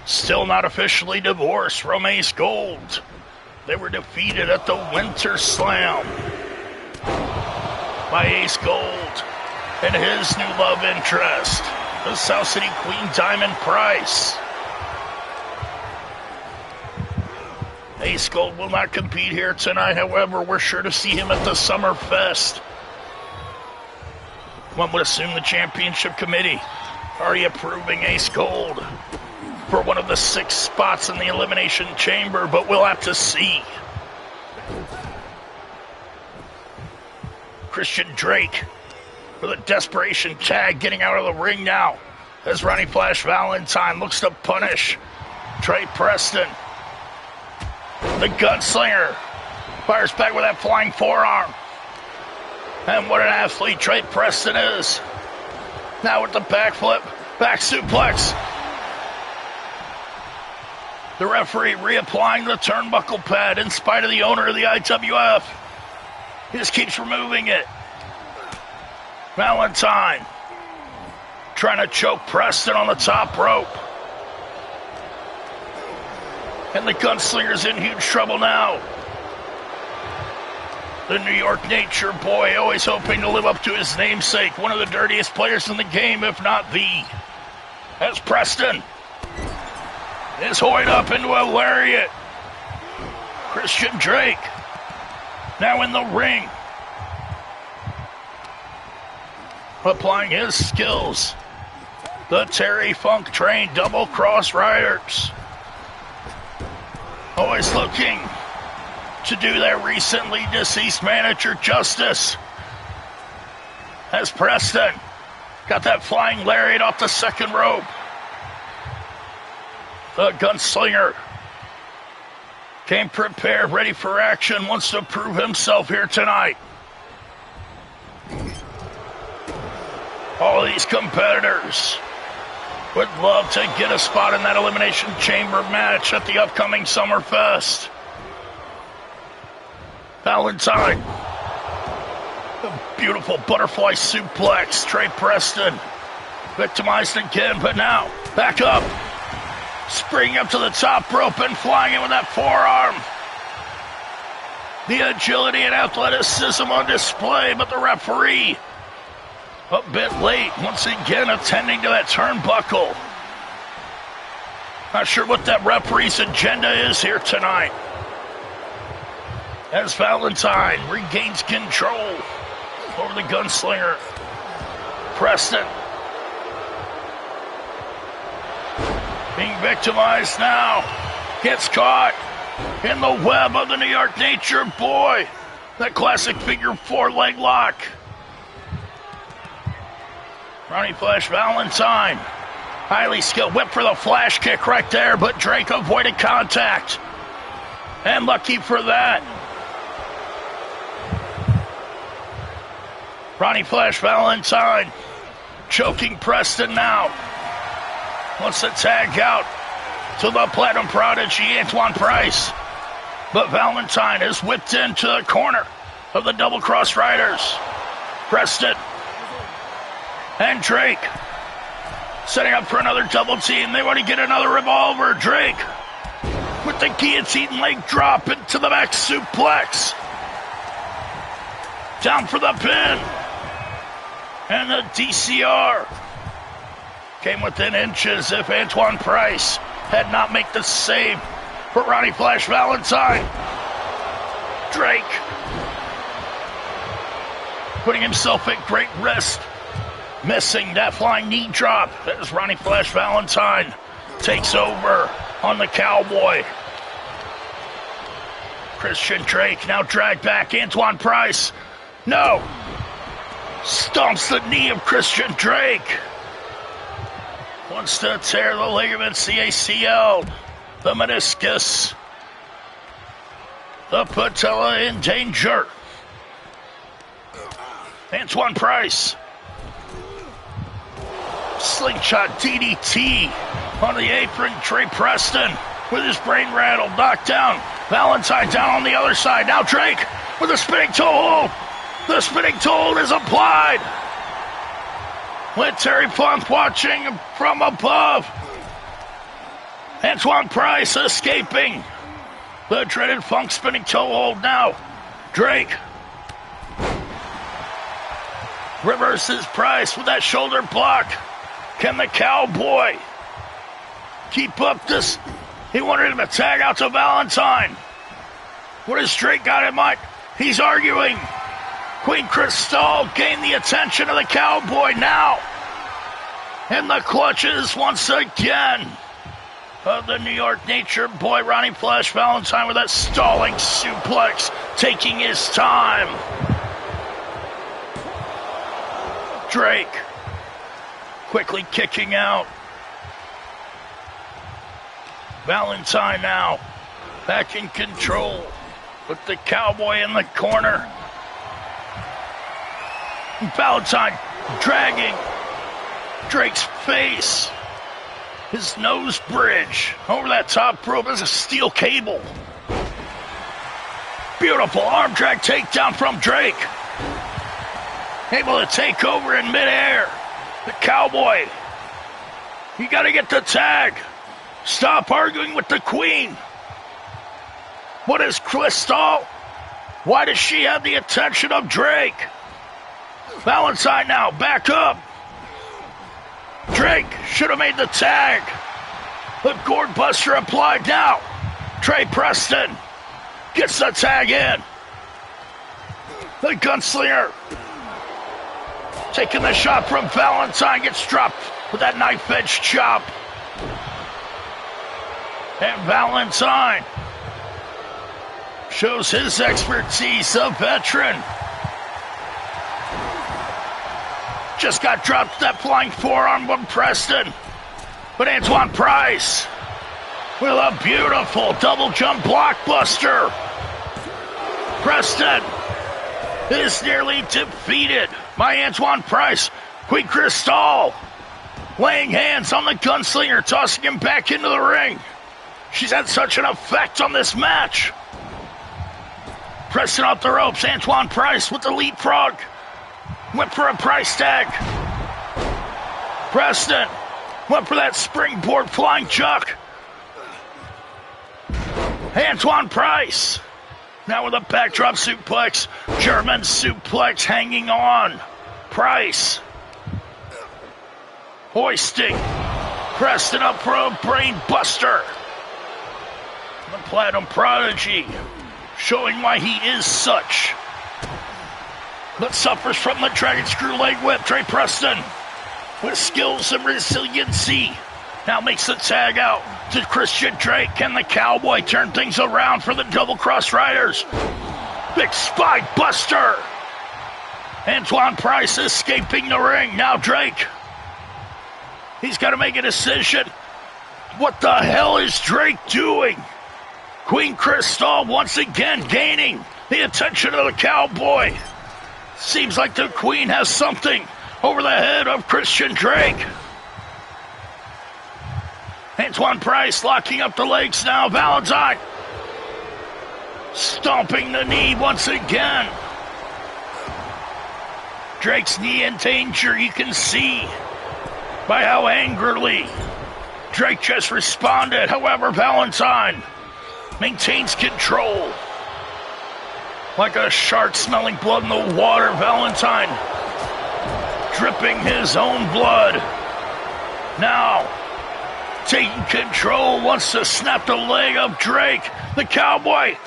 still not officially divorced from Ace Gold. They were defeated at the Winter Slam by Ace Gold and his new love interest, the South City Queen Diamond Price. Ace Gold will not compete here tonight, however, we're sure to see him at the Summerfest. One would assume the championship committee already approving Ace Gold for one of the 6 spots in the Elimination Chamber, but we'll have to see. Christian Drake with a desperation tag getting out of the ring now as Ronnie Flash Valentine looks to punish Trey Preston. The Gunslinger fires back with that flying forearm. And what an athlete Trey Preston is. Now with the backflip, back suplex. The referee reapplying the turnbuckle pad in spite of the owner of the IWF. He just keeps removing it. Valentine trying to choke Preston on the top rope. And the Gunslinger's in huge trouble now. The New York Nature Boy, always hoping to live up to his namesake, one of the dirtiest players in the game, if not the. As Preston is hoisted up into a lariat. Christian Drake now in the ring, applying his skills. The Terry Funk trained Double Cross Riders, always looking to do their recently deceased manager justice. As Preston got that flying lariat off the second rope. The Gunslinger came prepared, ready for action, wants to prove himself here tonight. All of these competitors would love to get a spot in that Elimination Chamber match at the upcoming Summerfest. Valentine, a beautiful butterfly suplex. Trey Preston victimized again, but now back up, springing up to the top rope and flying in with that forearm. The agility and athleticism on display, but the referee a bit late, once again attending to that turnbuckle. Not sure what that referee's agenda is here tonight. as Valentine regains control over the gunslinger. Preston being victimized now. Gets caught in the web of the New York Nature Boy. That classic figure 4 leg lock. Ronnie Flash Valentine. Highly skilled whip for the flash kick right there, but Drake avoided contact. And lucky for that. Ronnie Flash Valentine choking Preston now. Wants to tag out to the Platinum Prodigy, Antoine Price. But Valentine is whipped into the corner of the Double Cross Riders. Preston and Drake setting up for another double team. They want to get another revolver. Drake with the guillotine leg drop into the back suplex. Down for the pin. And the DCR came within inches if Antoine Price had not made the save for Ronnie Flash Valentine. Drake putting himself at great risk, missing that flying knee drop as Ronnie Flash Valentine takes over on the Cowboy. Christian Drake now dragged back. Antoine Price, no, stomps the knee of Christian Drake. Wants to tear the ligaments, the ACL, the meniscus, the patella in danger. Antoine Price. Slingshot DDT on the apron. Trey Preston with his brain rattled, knocked down. Valentine down on the other side. Now Drake with a spinning toe hold. The spinning toe hold is applied. With Terry Funk watching from above. Antoine Price escaping the dreaded Funk spinning toe hold now. Drake reverses Price with that shoulder block. Can the Cowboy keep up this? He wanted him to tag out to Valentine. What has Drake got in mind? He's arguing. Queen Crystal gained the attention of the Cowboy now. And the clutches once again of the New York Nature Boy, Ronnie Flash Valentine, with that stalling suplex, taking his time. Drake quickly kicking out. Valentine now back in control with the Cowboy in the corner. Valentine dragging Drake's face. His nose bridge over that top rope is a steel cable. Beautiful arm drag takedown from Drake. Able to take over in midair. The Cowboy. You got to get the tag. Stop arguing with the Queen. What is Crystal? Why does she have the attention of Drake? Valentine now, back up. Drake should have made the tag. The Gourd Buster applied now. Trey Preston gets the tag in. The Gunslinger taking the shot from Valentine, gets dropped with that knife edge chop. And Valentine shows his expertise, a veteran. Just got dropped that flying forearm from Preston. But Antoine Price with a beautiful double jump blockbuster. Preston is nearly defeated by Antoine Price. Queen Crystal laying hands on the Gunslinger, tossing him back into the ring. She's had such an effect on this match. Preston off the ropes. Antoine Price with the leapfrog. Went for a price tag. Preston went for that springboard flying chuck. Antoine Price now with a backdrop suplex. German suplex hanging on. Price hoisting Preston up for a brain buster. The Platinum Prodigy showing why he is such. But suffers from the Dragon Screw Leg Whip. Trey Preston, with skills and resiliency, now makes the tag out to Christian Drake. Can the Cowboy turn things around for the Double Cross Riders? Big Spine Buster. Antoine Price escaping the ring. Now Drake. He's got to make a decision. What the hell is Drake doing? Queen Crystal once again gaining the attention of the Cowboy. Seems like the Queen has something over the head of Christian Drake. Antoine Price locking up the legs now. Valentine stomping the knee once again. Drake's knee in danger, you can see by how angrily Drake just responded. However, Valentine maintains control. Like a shark smelling blood in the water, Valentine dripping his own blood. Now, taking control, wants to snap the leg of Drake. The Cowboy.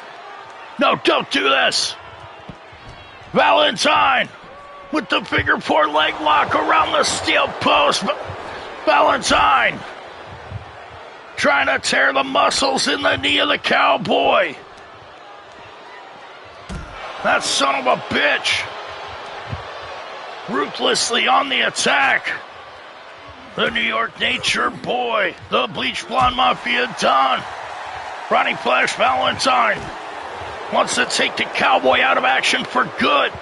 No, don't do this. Valentine with the figure four leg lock around the steel post. Valentine trying to tear the muscles in the knee of the Cowboy. That son of a bitch ruthlessly on the attack. The New York Nature Boy, the Bleach Blonde Mafia Don, Ronnie Flash Valentine wants to take the Cowboy out of action for good.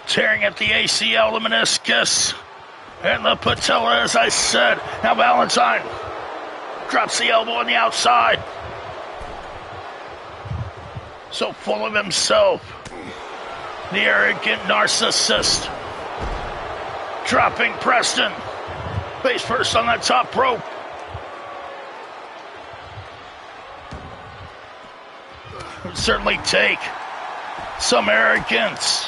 Tearing at the ACL, the meniscus, and the patella, as I said. Now Valentine drops the elbow on the outside. So full of himself. The arrogant narcissist. Dropping Preston. Face first on that top rope. It would certainly take some arrogance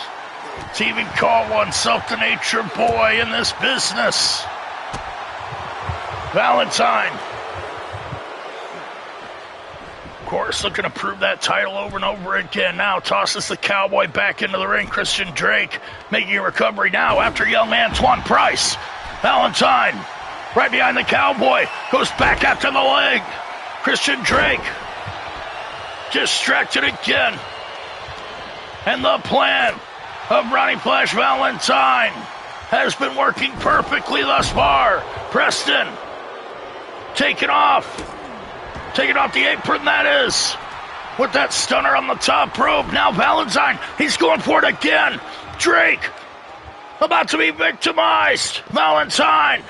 to even call oneself the Nature Boy in this business. Valentine, of course, looking to prove that title over and over again. Now tosses the Cowboy back into the ring. Christian Drake making a recovery now after young Antoine Price. Valentine right behind the Cowboy, goes back after the leg. Christian Drake distracted again. And the plan of Ronnie Flash Valentine has been working perfectly thus far. Preston taking off the apron, that is, with that stunner on the top rope. Now Valentine, he's going for it again. Drake about to be victimized. Valentine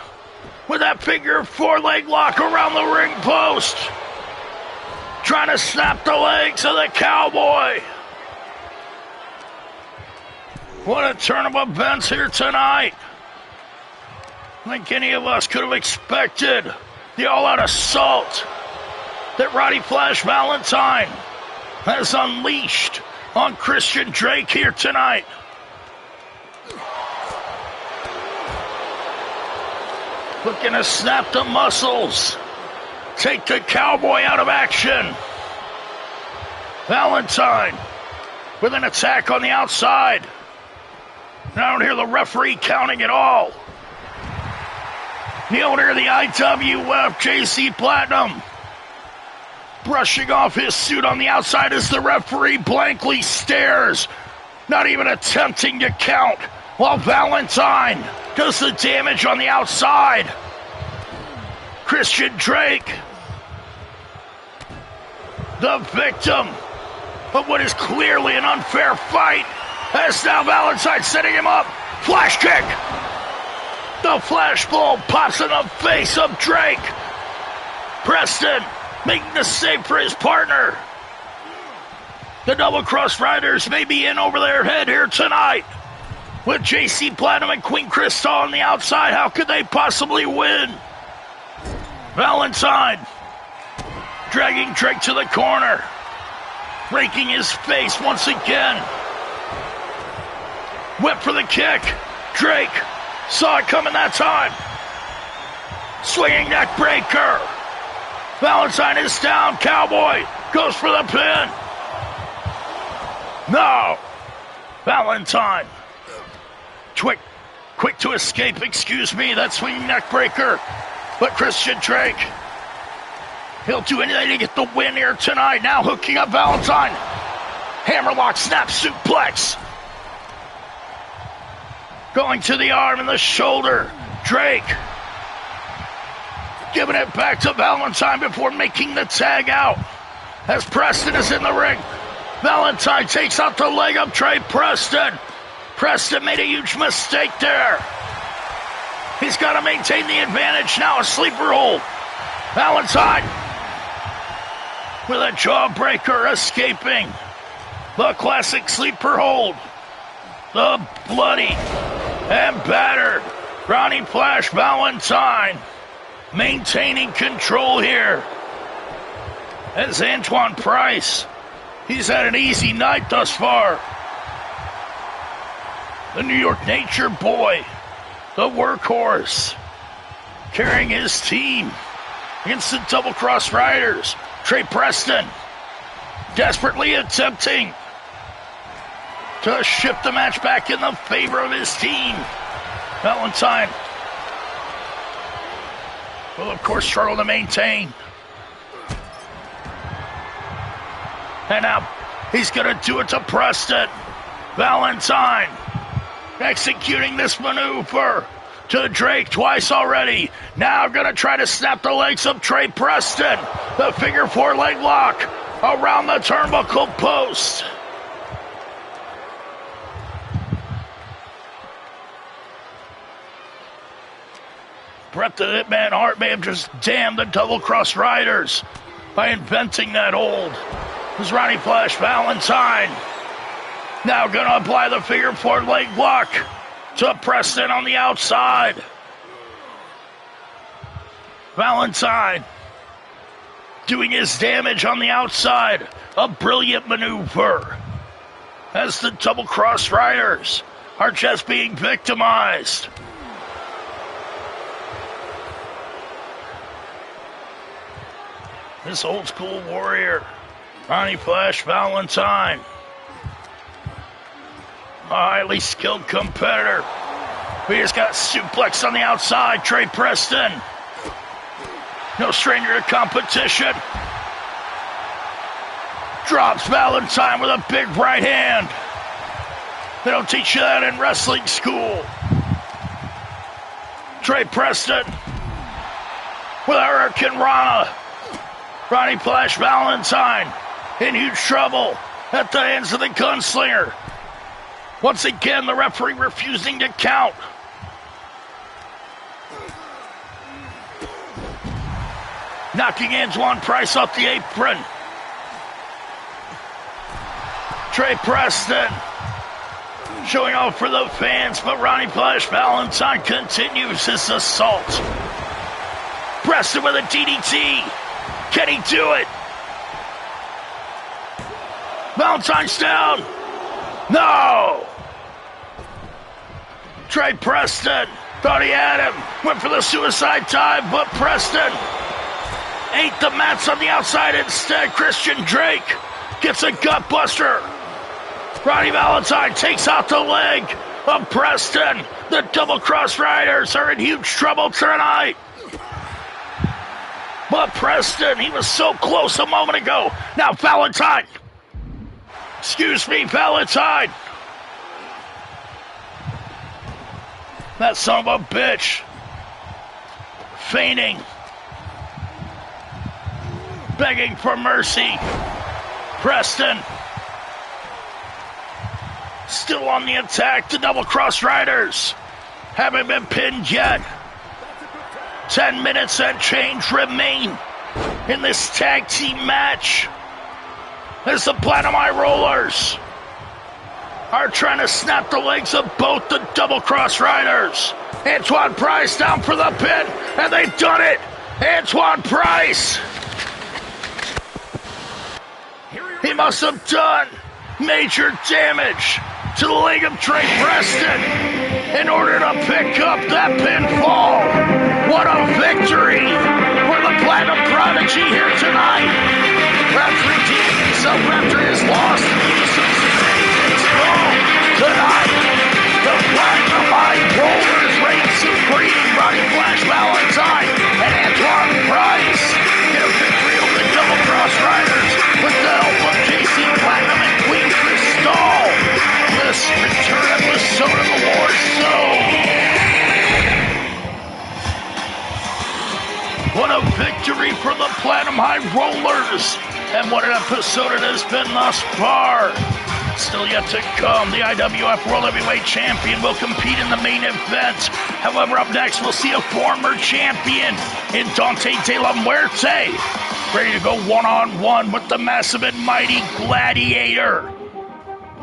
with that figure four leg lock around the ring post, trying to snap the legs of the Cowboy. What a turn of events here tonight. I think any of us could have expected the all-out assault that Roddy Flash Valentine has unleashed on Christian Drake here tonight. Looking to snap the muscles, take the Cowboy out of action. Valentine with an attack on the outside. I don't hear the referee counting at all. The owner of the IWF, JC Platinum, brushing off his suit on the outside as the referee blankly stares, not even attempting to count, while Valentine does the damage on the outside. Christian Drake, the victim of what is clearly an unfair fight, as now Valentine setting him up. Flash kick. The flash ball pops in the face of Drake. Preston making the save for his partner. The Double Cross Riders may be in over their head here tonight. With JC Platinum and Queen Crystal on the outside, how could they possibly win? Valentine dragging Drake to the corner, raking his face once again. Whip for the kick. Drake saw it coming that time. Swinging neck breaker. Valentine is down. Cowboy goes for the pin. No. Valentine. Quick to escape, excuse me, that swinging neck breaker. But Christian Drake, he'll do anything to get the win here tonight. Now hooking up Valentine. Hammerlock, snap, suplex. Going to the arm and the shoulder. Drake giving it back to Valentine before making the tag out. As Preston is in the ring. Valentine takes out the leg of Trey Preston. Preston made a huge mistake there. He's got to maintain the advantage now. A sleeper hold. Valentine with a jawbreaker escaping. The classic sleeper hold. The bloody and battered Ronnie Flash Valentine maintaining control here. As Antoine Price, he's had an easy night thus far. The New York Nature Boy, the workhorse, carrying his team against the Double Cross Riders. Trey Preston desperately attempting to shift the match back in the favor of his team. Valentine will, of course, struggle to maintain. And now he's going to do it to Preston. Valentine executing this maneuver to Drake twice already. Now going to try to snap the legs of Trey Preston. The figure four leg lock around the turnbuckle post. Bret the Hitman Hart may have just damned the Double Cross Riders by inventing that hold. This Ronnie Flash Valentine now going to apply the figure four leg block to Preston on the outside. Valentine doing his damage on the outside. A brilliant maneuver as the Double Cross Riders are just being victimized. This old school warrior, Ronnie Flash Valentine, a highly skilled competitor. He has got suplex on the outside. Trey Preston, no stranger to competition. Drops Valentine with a big right hand. They don't teach you that in wrestling school. Trey Preston with a Hurricane Rana. Ronnie Flash Valentine in huge trouble at the hands of the gunslinger. Once again, the referee refusing to count. Knocking Antoine Price off the apron. Trey Preston showing off for the fans, but Ronnie Flash Valentine continues his assault. Preston with a DDT. Can he do it? Valentine's down. No! Trey Preston thought he had him. Went for the suicide dive, but Preston ate the mats on the outside instead. Christian Drake gets a gut buster. Ronnie Valentine takes out the leg of Preston. The Double Cross Riders are in huge trouble tonight. But Preston, he was so close a moment ago. Now Valentine. Excuse me, Valentine. That son of a bitch. Feigning. Begging for mercy. Preston. Still on the attack. The Double Cross Riders haven't been pinned yet. 10 minutes and change remain in this tag team match as the Platinum Eye Rollers are trying to snap the legs of both the Double Cross Riders. Antoine Price down for the pin, and they've done it. Antoine Price. He must have done major damage to the leg of Trey Preston in order to pick up that pinfall. What a victory for the Platinum Prodigy here tonight. Referee TV's up after his loss to the Subsribe takes home tonight. The Platinum High Rollers reign supreme. Ronnie Flash Valentine and Antoine Price get a victory over the Double Cross Riders with the help of JC Platinum and Queen Crystal. This return episode of the Warzone. What a victory for the Platinum High Rollers! And what an episode it has been thus far! Still yet to come, the IWF World Heavyweight Champion will compete in the main event. However, up next, we'll see a former champion in Daunte de la Muerte, ready to go one-on-one with the massive and mighty Gladiator.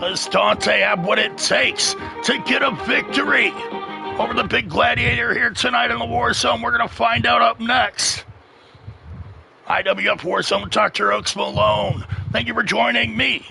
Does Daunte have what it takes to get a victory over the big Gladiator here tonight in the Warzone? We're going to find out up next. IWF Warzone with Dr. Oaks Malone. Thank you for joining me.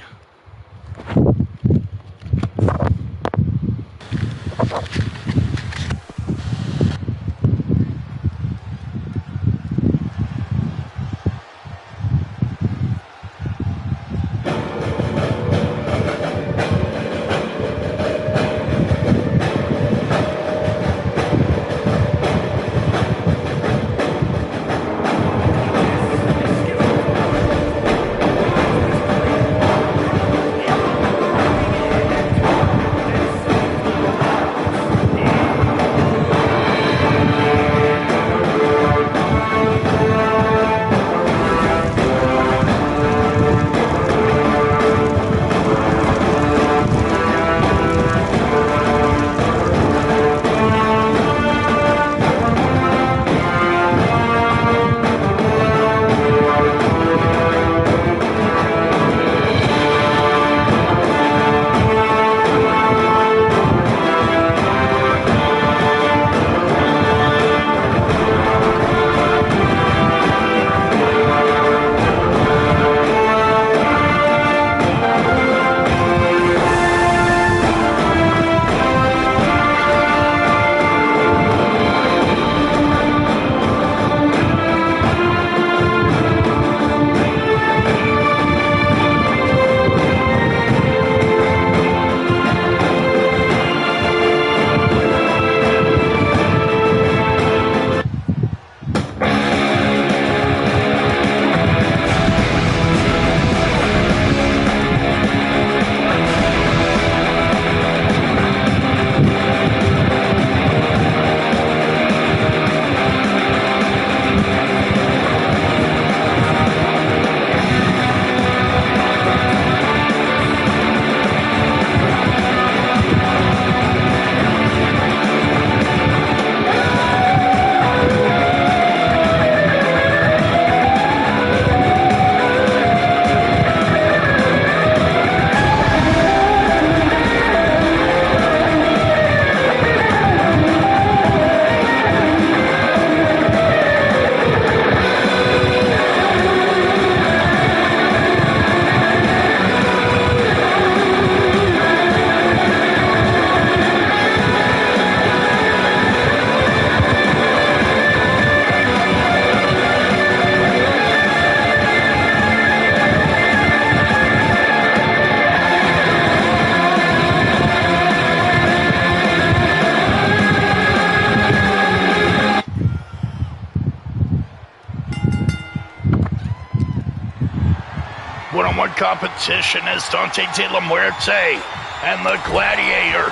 One-on-one competition as Daunte de la Muerte and the Gladiator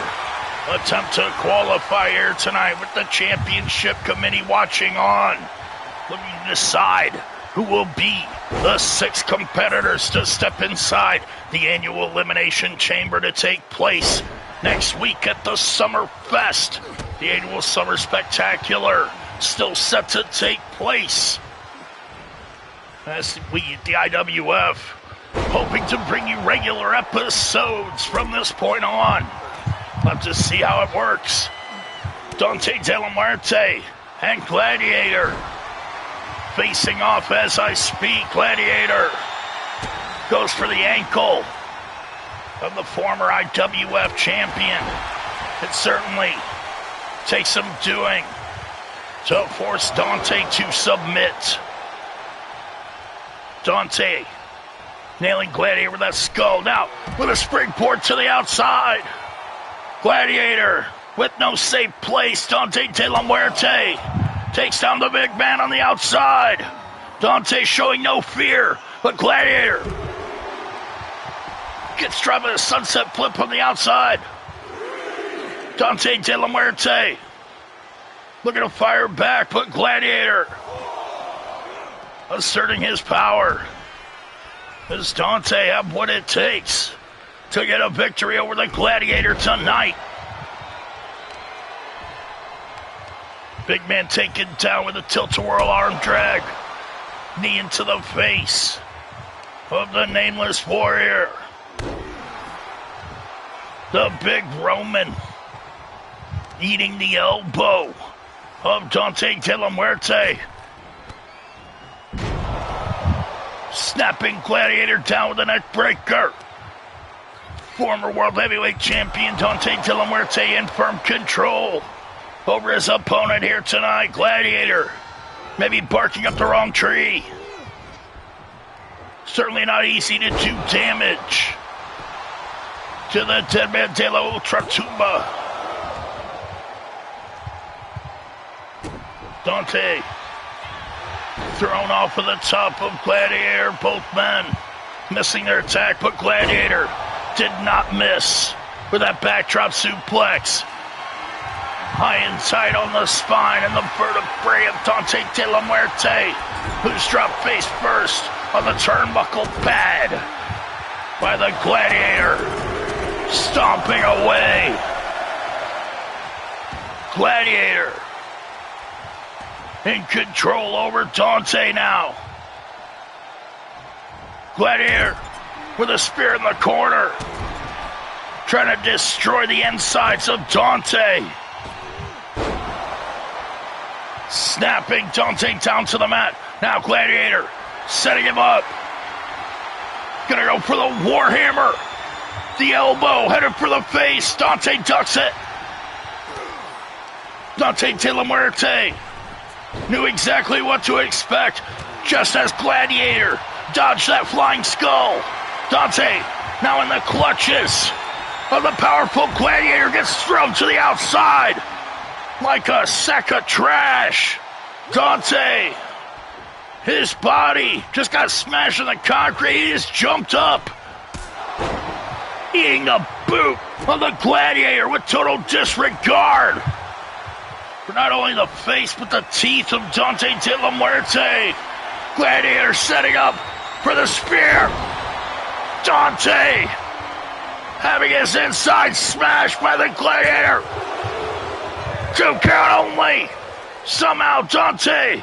attempt to qualify here tonight with the championship committee watching on, looking to decide who will be the 6 competitors to step inside the annual Elimination Chamber to take place next week at the Summer Fest. The annual Summer Spectacular still set to take place as we, the IWF, hoping to bring you regular episodes from this point on. We'll have to see how it works. Daunte de la Muerte and Gladiator facing off as I speak. Gladiator goes for the ankle of the former IWF champion. It certainly takes some doing to force Daunte to submit. Daunte nailing Gladiator with that skull. Now, with a springboard to the outside. Gladiator with no safe place. Daunte de la Muerte takes down the big man on the outside. Daunte showing no fear, but Gladiator gets dropped with a sunset flip on the outside. Daunte de la Muerte looking to fire back, but Gladiator asserting his power. Does Daunte have what it takes to get a victory over the Gladiator tonight? Big man taken down with a tilt-a-whirl arm drag. Knee into the face of the Nameless Warrior. The big Roman eating the elbow of Daunte de la Muerte. Snapping Gladiator down with a neck breaker. Former World Heavyweight Champion Daunte de la Muerte in firm control over his opponent here tonight. Gladiator maybe barking up the wrong tree. Certainly not easy to do damage to the Dead Man de la Ultratumba. Daunte thrown off of the top of Gladiator. Both men missing their attack, but Gladiator did not miss with that backdrop suplex. High and tight on the spine and the vertebrae of Daunte de la Muerte, who's dropped face first on the turnbuckle pad by the Gladiator, stomping away. Gladiator in control over Daunte now. Gladiator with a spear in the corner, trying to destroy the insides of Daunte. Snapping Daunte down to the mat. Now Gladiator setting him up. Gonna go for the Warhammer. The elbow headed for the face. Daunte ducks it. Daunte de la Muerte knew exactly what to expect, just as Gladiator dodged that flying skull. Daunte now in the clutches of the powerful Gladiator, gets thrown to the outside like a sack of trash. Daunte, his body just got smashed in the concrete. He just jumped up, eating the boot of the Gladiator with total disregard for not only the face but the teeth of Daunte de la Muerte. Gladiator setting up for the spear. Daunte having his inside smashed by the Gladiator. 2 count only. Somehow Daunte.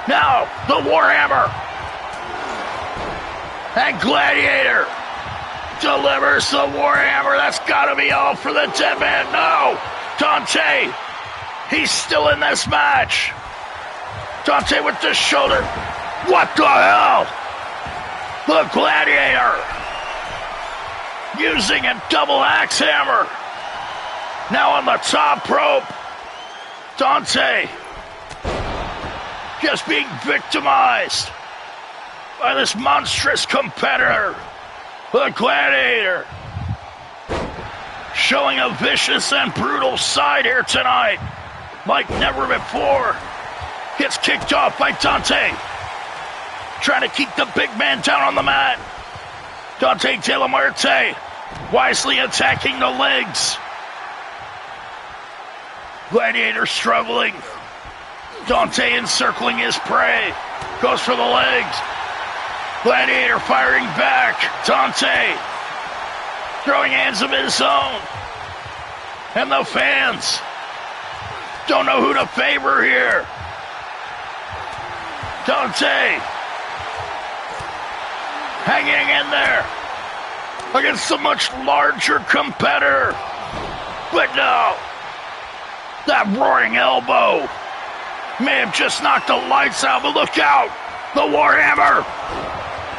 Now the Warhammer. And Gladiator delivers the Warhammer. That's got to be all for the Dead Man. No. Daunte. He's still in this match. Daunte with the shoulder. What the hell? The Gladiator using a double axe hammer. Now on the top rope. Daunte just being victimized by this monstrous competitor. The Gladiator showing a vicious and brutal side here tonight like never before. Gets kicked off by Daunte, trying to keep the big man down on the mat. Daunte de la Muerte wisely attacking the legs. Gladiator struggling. Daunte encircling his prey. Goes for the legs. Gladiator firing back. Daunte throwing hands of his own. And the fans don't know who to favor here. Daunte hanging in there against a much larger competitor. But no, that roaring elbow may have just knocked the lights out, but look out! The Warhammer!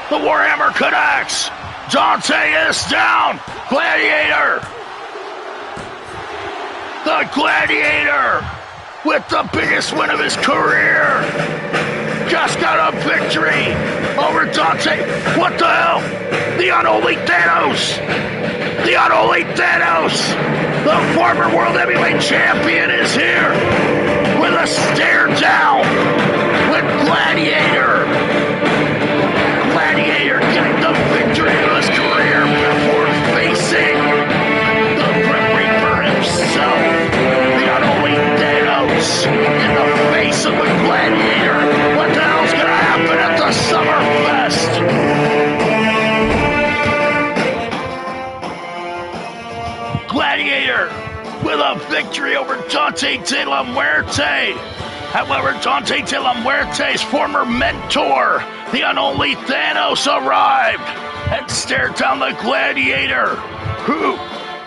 The Warhammer connects! Daunte is down! Gladiator! The Gladiator with the biggest win of his career! just got a victory over Dante. What the hell? The unholy Thanos! The unholy Thanos! The former world heavyweight champion is here with a stare down with Gladiator. Gladiator getting the victory of his career before facing the Grim Reaper himself, the unholy Thanos, in the face of the Gladiator. What the hell's gonna happen at the Summer Fest? Gladiator with a victory over Dante de la Muerte. However, Dante de la Muerte's former mentor, the unholy Thanos, arrived and stared down the Gladiator, who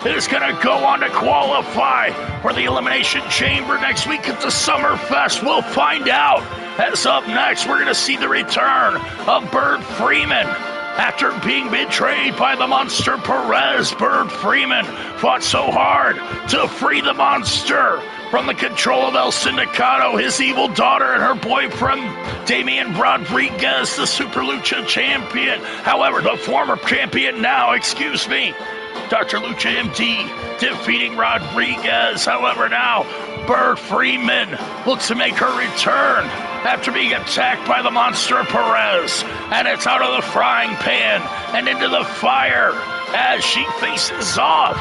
is going to go on to qualify for the Elimination Chamber next week at the Summer Fest. We'll find out. As up next, we're going to see the return of Bird Freeman. After being betrayed by the monster Perez, Bird Freeman fought so hard to free the monster from the control of El Sindicato, his evil daughter, and her boyfriend, Damian Rodriguez, the Super Lucha champion. However, the former champion now, Dr. Lucha MD, defeating Rodriguez. However, now, Bird Freeman looks to make her return after being attacked by the monster Perez. And it's out of the frying pan and into the fire as she faces off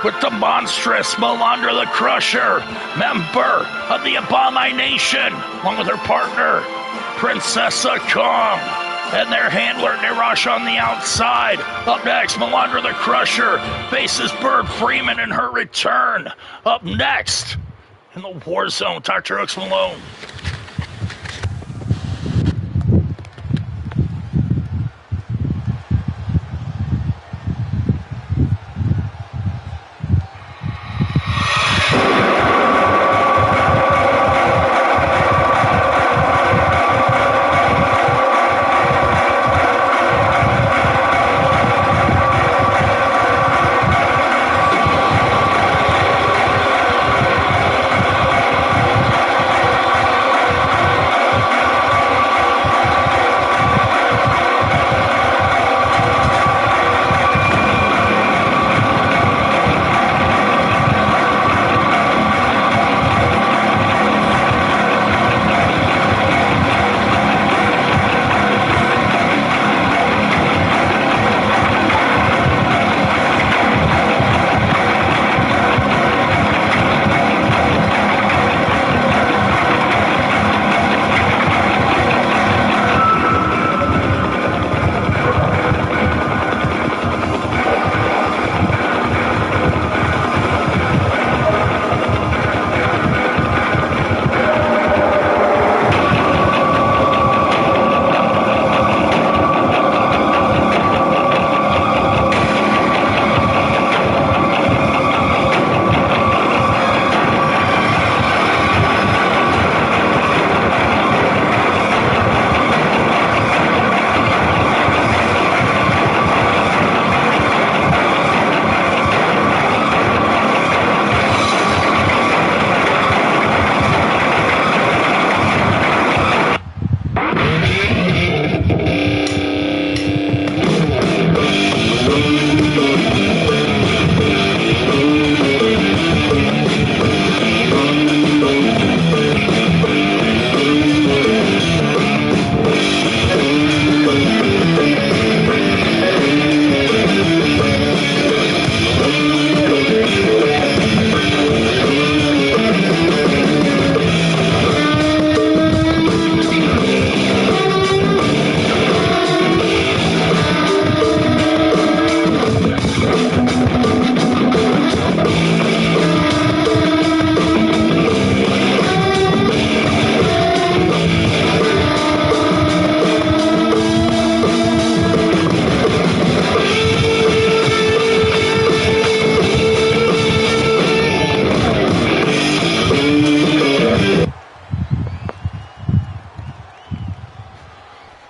with the monstrous Melandra the Crusher, member of the Abomination, along with her partner, Princessa Kong, and their handler, Nirash, on the outside. Up next, Melandra the Crusher faces Bird Freeman in her return. Up next, in the Warzone, Dr. Hooks Malone.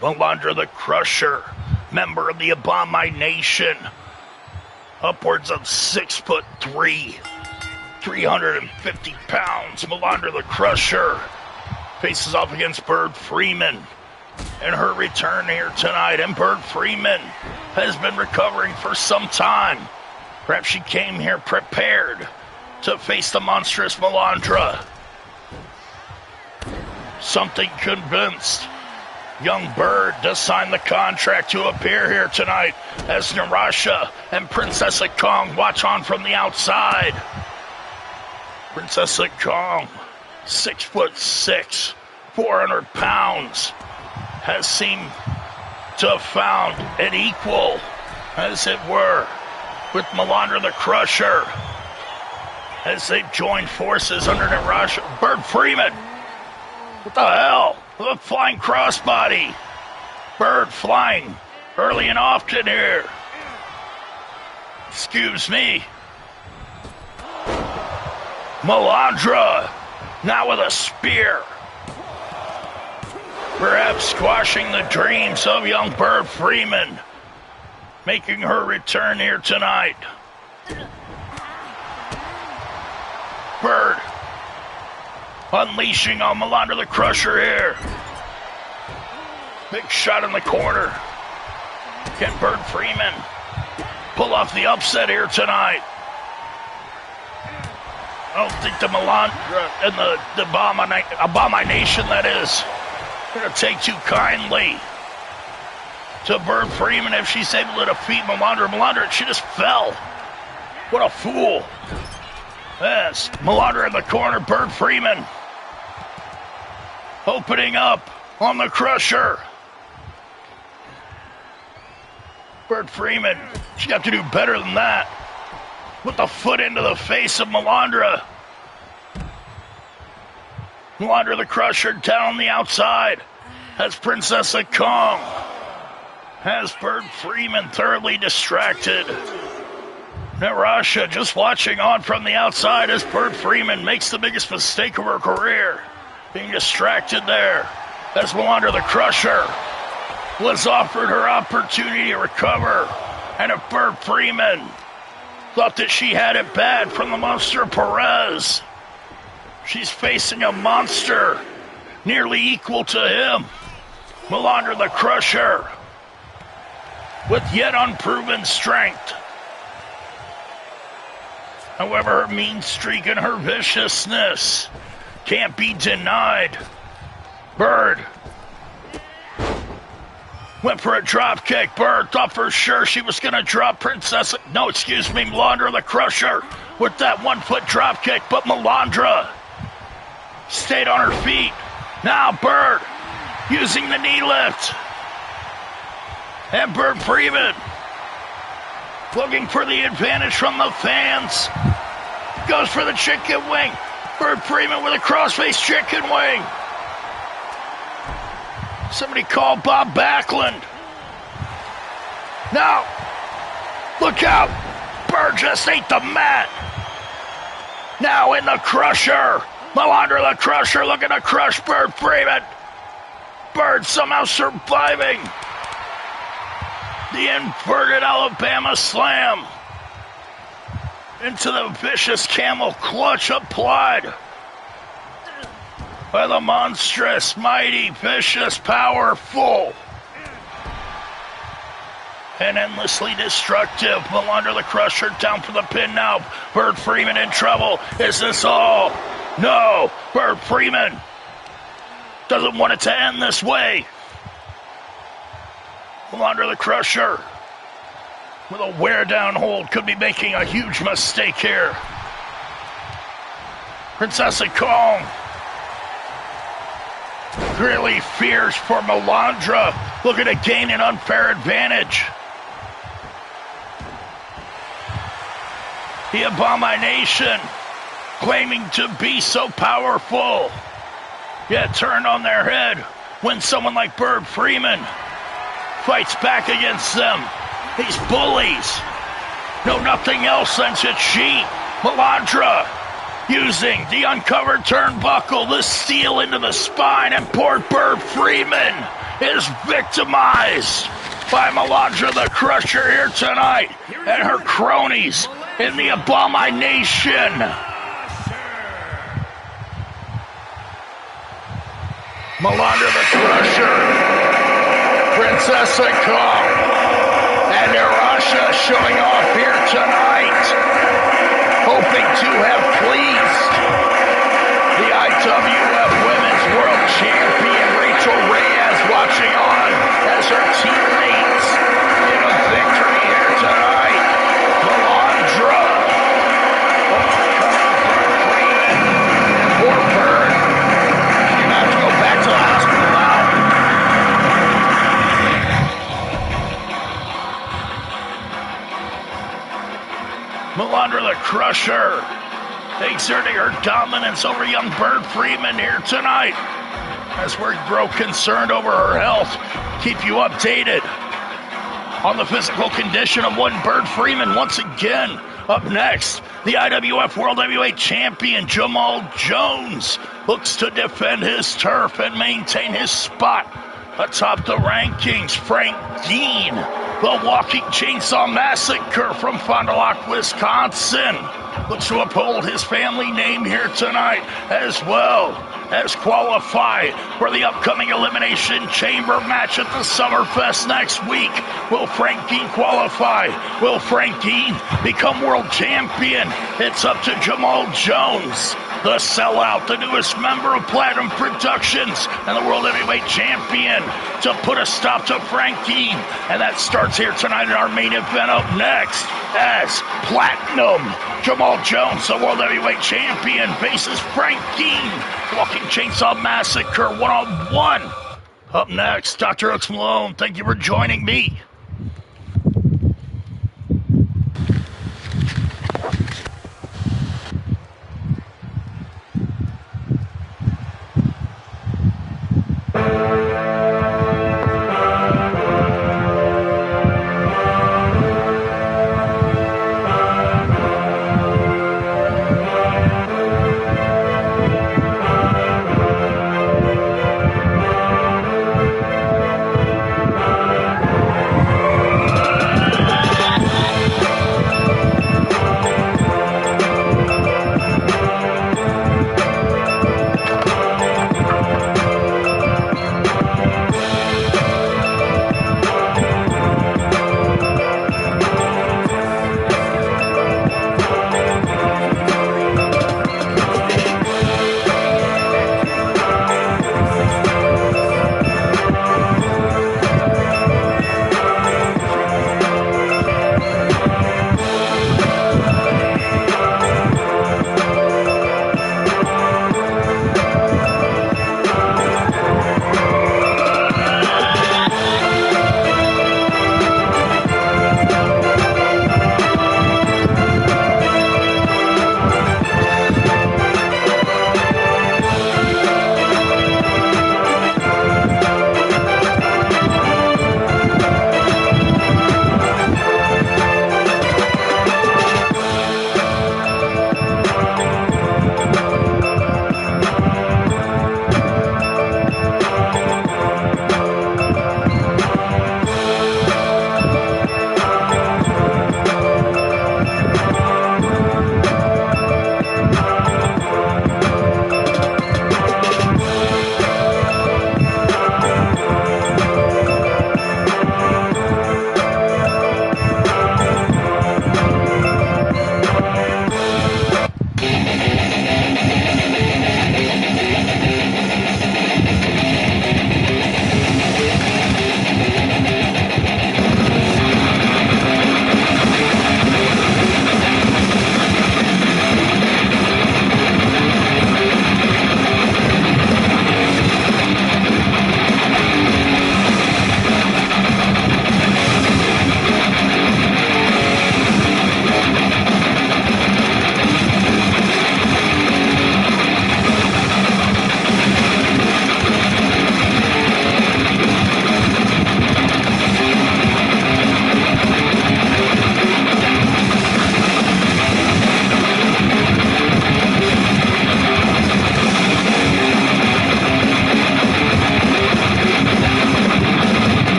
Melandra the Crusher, member of the Abomination, upwards of 6'3", 350 pounds. Melandra the Crusher faces off against Bird Freeman in her return here tonight. And Bird Freeman has been recovering for some time. Perhaps she came here prepared to face the monstrous Melandra. Something convinced young Bird to sign the contract to appear here tonight as Narasha and Princess Kong watch on from the outside. Princess Kong, 6'6", 400 pounds, has seemed to have found an equal, as it were, with Melandra the Crusher, as they've joined forces under Narasha. Bird Freeman, what the hell? A flying crossbody. Bird flying early and often here. Excuse me. Melandra, now with a spear. Perhaps squashing the dreams of young Bird Freeman, making her return here tonight. Bird unleashing on Melandra the Crusher here. Big shot in the corner. Can Bird Freeman pull off the upset here tonight? I don't think the Melandra and the Abomination, that is, going to take too kindly to Bird Freeman if she's able to defeat Melandra. Melandra, she just fell. What a fool. Yes, Melandra in the corner, Bird Freeman opening up on the Crusher. Bird Freeman, she got to do better than that. With the foot into the face of Melandra. Melandra the Crusher down on the outside as Princess Kong has Bird Freeman thoroughly distracted. Narasha just watching on from the outside as Bird Freeman makes the biggest mistake of her career, being distracted there as Melandra the Crusher was offered her opportunity to recover. And if Bird Freeman thought that she had it bad from the monster Perez, she's facing a monster nearly equal to him, Melandra the Crusher, with yet unproven strength. However, her mean streak and her viciousness can't be denied. Bird went for a drop kick. Bird thought for sure she was going to drop Melandra the Crusher with that 1 foot drop kick, but Melandra stayed on her feet. Now Bird using the knee lift. And Bird Freeman looking for the advantage from the fans. Goes for the chicken wing. Bird Freeman with a crossface chicken wing. Somebody call Bob Backlund. Now, look out. Bird just ate the mat. Now in the Crusher. Melandra the Crusher looking to crush Bird Freeman. Bird somehow surviving the inverted Alabama slam into the vicious camel clutch applied by the monstrous, mighty, vicious, powerful, and endlessly destructive Melandra the Crusher down for the pin now. Bird Freeman in trouble. Is this all? No. Bird Freeman doesn't want it to end this way. Melandra the Crusher with a wear down hold could be making a huge mistake here. Princess Kong really fears for Melandra, looking to gain an unfair advantage. The Abomination claiming to be so powerful, yet turned on their head when someone like Bird Freeman fights back against them. These bullies know nothing else than to cheat. Melandra using the uncovered turnbuckle, the steel into the spine, and poor Bird Freeman is victimized by Melandra the Crusher here tonight and her cronies in the Abomination. Melandra the Crusher, Princess Kong, and Narasha showing off here tonight, hoping to have pleased the IWF Women's World Champion Rachel Reyes, watching on as her teammates get a victory here tonight. Melandra overcoming Brooke Freeman, and poor Bird, she's about to go back to the hospital now. Melandra the Crusher exerting her dominance over young Bird Freeman here tonight. As we grow concerned over her health, keep you updated on the physical condition of one Bird Freeman once again. Up next, the IWF World Heavyweight Champion Jamal Jones looks to defend his turf and maintain his spot atop the rankings. Frank Dean, the Walking Chainsaw Massacre from Fond du Lac, Wisconsin, looks to uphold his family name here tonight, as well as qualify for the upcoming Elimination Chamber match at the Summerfest next week. Will Frank Dean qualify? Will Frank Dean become world champion? It's up to Jamal Jones, the sellout, the newest member of Platinum Productions and the World Heavyweight Champion, to put a stop to Frank Dean. And that starts here tonight in our main event. Up next, as Platinum, Jamal Jones, the World Heavyweight Champion, faces Frank Dean, Walking Chainsaw Massacre, one-on-one. Up next, Dr. Hooks Malone, thank you for joining me.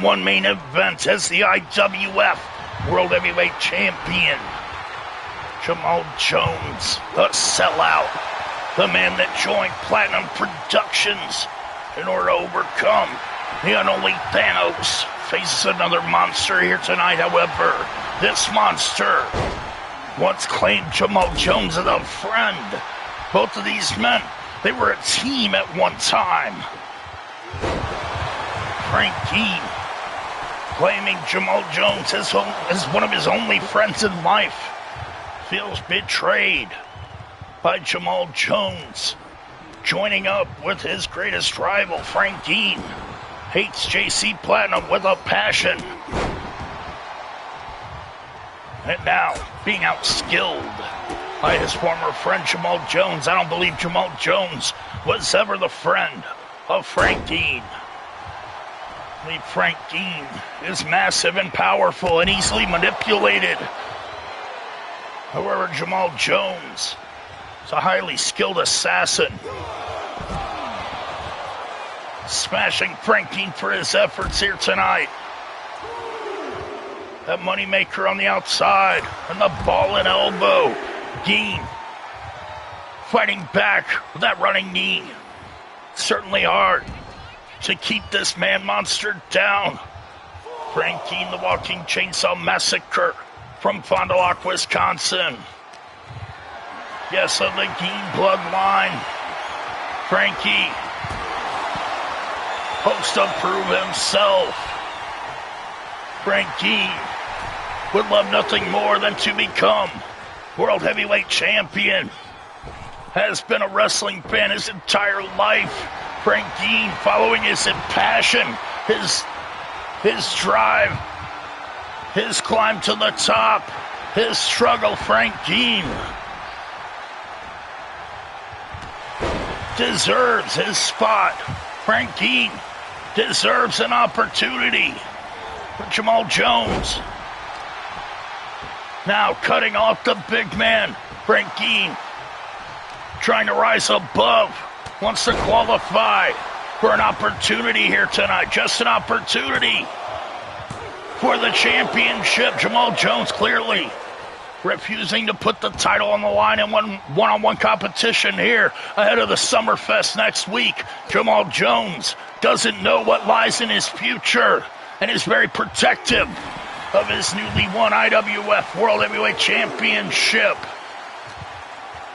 one main event as the IWF World Heavyweight Champion. Jamal Jones, the sellout, the man that joined Platinum Productions in order to overcome the unholy Thanos, faces another monster here tonight. However, this monster once claimed Jamal Jones as a friend. Both of these men, they were a team at one time. Frankie claiming Jamal Jones as one of his only friends in life, feels betrayed by Jamal Jones joining up with his greatest rival, Frank Dean. Hates JC Platinum with a passion. And now, being outskilled by his former friend Jamal Jones. I don't believe Jamal Jones was ever the friend of Frank Dean. I believe Frank Dean is massive and powerful and easily manipulated. However, Jamal Jones is a highly skilled assassin. Smashing Frank Dean for his efforts here tonight. That moneymaker on the outside and the ball and elbow. Dean fighting back with that running knee. Certainly hard to keep this man monster down. Frank Dean, the Walking Chainsaw Massacre from Fond du Lac, Wisconsin. Yes, of the Dean bloodline. Frankie hopes to prove himself. Frank Dean would love nothing more than to become World Heavyweight Champion. Has been a wrestling fan his entire life. Frank Dean, following his passion, his drive, his climb to the top, his struggle. Frank Dean deserves his spot. Frank Dean deserves an opportunity. For Jamal Jones, now cutting off the big man. Frank Dean trying to rise above, wants to qualify for an opportunity here tonight. Just an opportunity for the championship. Jamal Jones clearly refusing to put the title on the line in one-on-one competition here ahead of the Summerfest next week. Jamal Jones doesn't know what lies in his future and is very protective of his newly won IWF World Heavyweight Championship.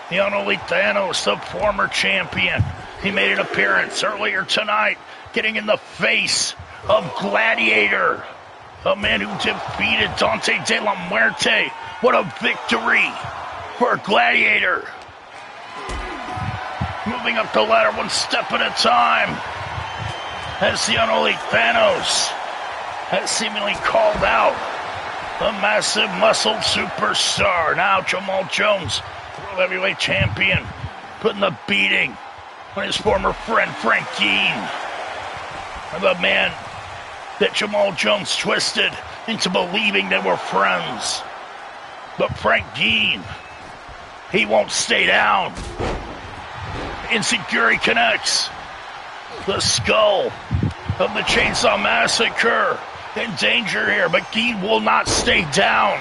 The unholy Thanos, the former champion, he made an appearance earlier tonight, getting in the face of Gladiator, a man who defeated Dante de la Muerte. What a victory for Gladiator. Moving up the ladder one step at a time, as the unholy Thanos has seemingly called out the massive muscled superstar. Now Jamal Jones, World Heavyweight Champion, putting the beating on his former friend Frank Dean. The man that Jamal Jones twisted into believing they were friends. But Frank Dean, he won't stay down. Insecurity connects. The skull of the Chainsaw Massacre in danger here, but Dean will not stay down.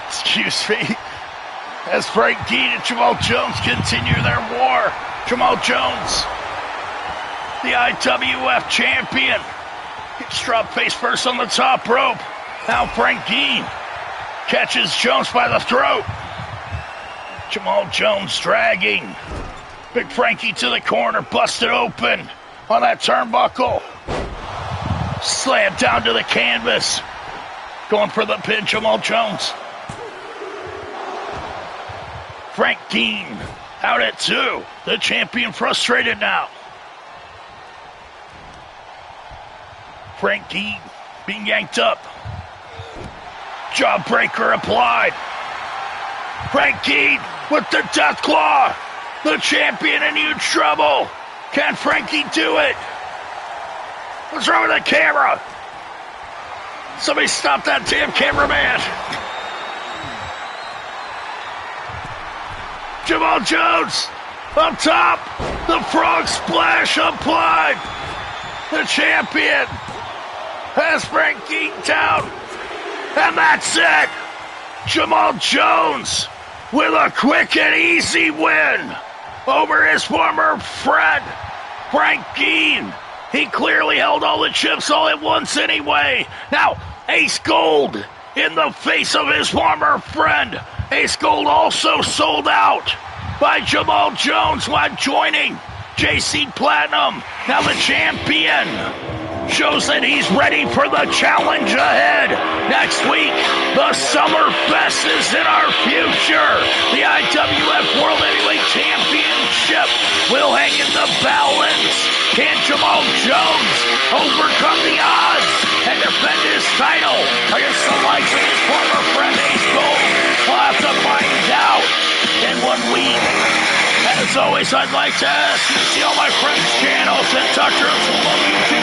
Excuse me. As Frank Dean and Jamal Jones continue their war. Jamal Jones, the IWF champion, gets dropped face first on the top rope. Now Frank Dean catches Jones by the throat. Jamal Jones dragging Big Frankie to the corner, busted open on that turnbuckle. Slammed down to the canvas. Going for the pin, Jamal Jones. Frank Dean out at 2. The champion frustrated now. Frank Dean being yanked up. Jawbreaker applied. Frank Dean with the death claw. The champion in huge trouble. Can Frankie do it? What's wrong with the camera? Somebody stop that damn cameraman. Jamal Jones Up top, the frog splash applied. The champion has Frank Keaton down. And that's it. Jamal Jones with a quick and easy win over his former friend, Frank Keane. He clearly held all the chips all at once anyway. Now, Ace Gold in the face of his former friend. Ace Gold also sold out by Jamal Jones while joining JC Platinum. Now the champion shows that he's ready for the challenge ahead. Next week, the Summer Fest is in our future. The IWF World Heavyweight Championship will hang in the balance. Can Jamal Jones overcome the odds and defend his title against the likes of his former friend Ace Gold? We'll have to find out in 1 week. As always, I'd like to ask you to see all my friends' channels and Dr. Hooks will love you too.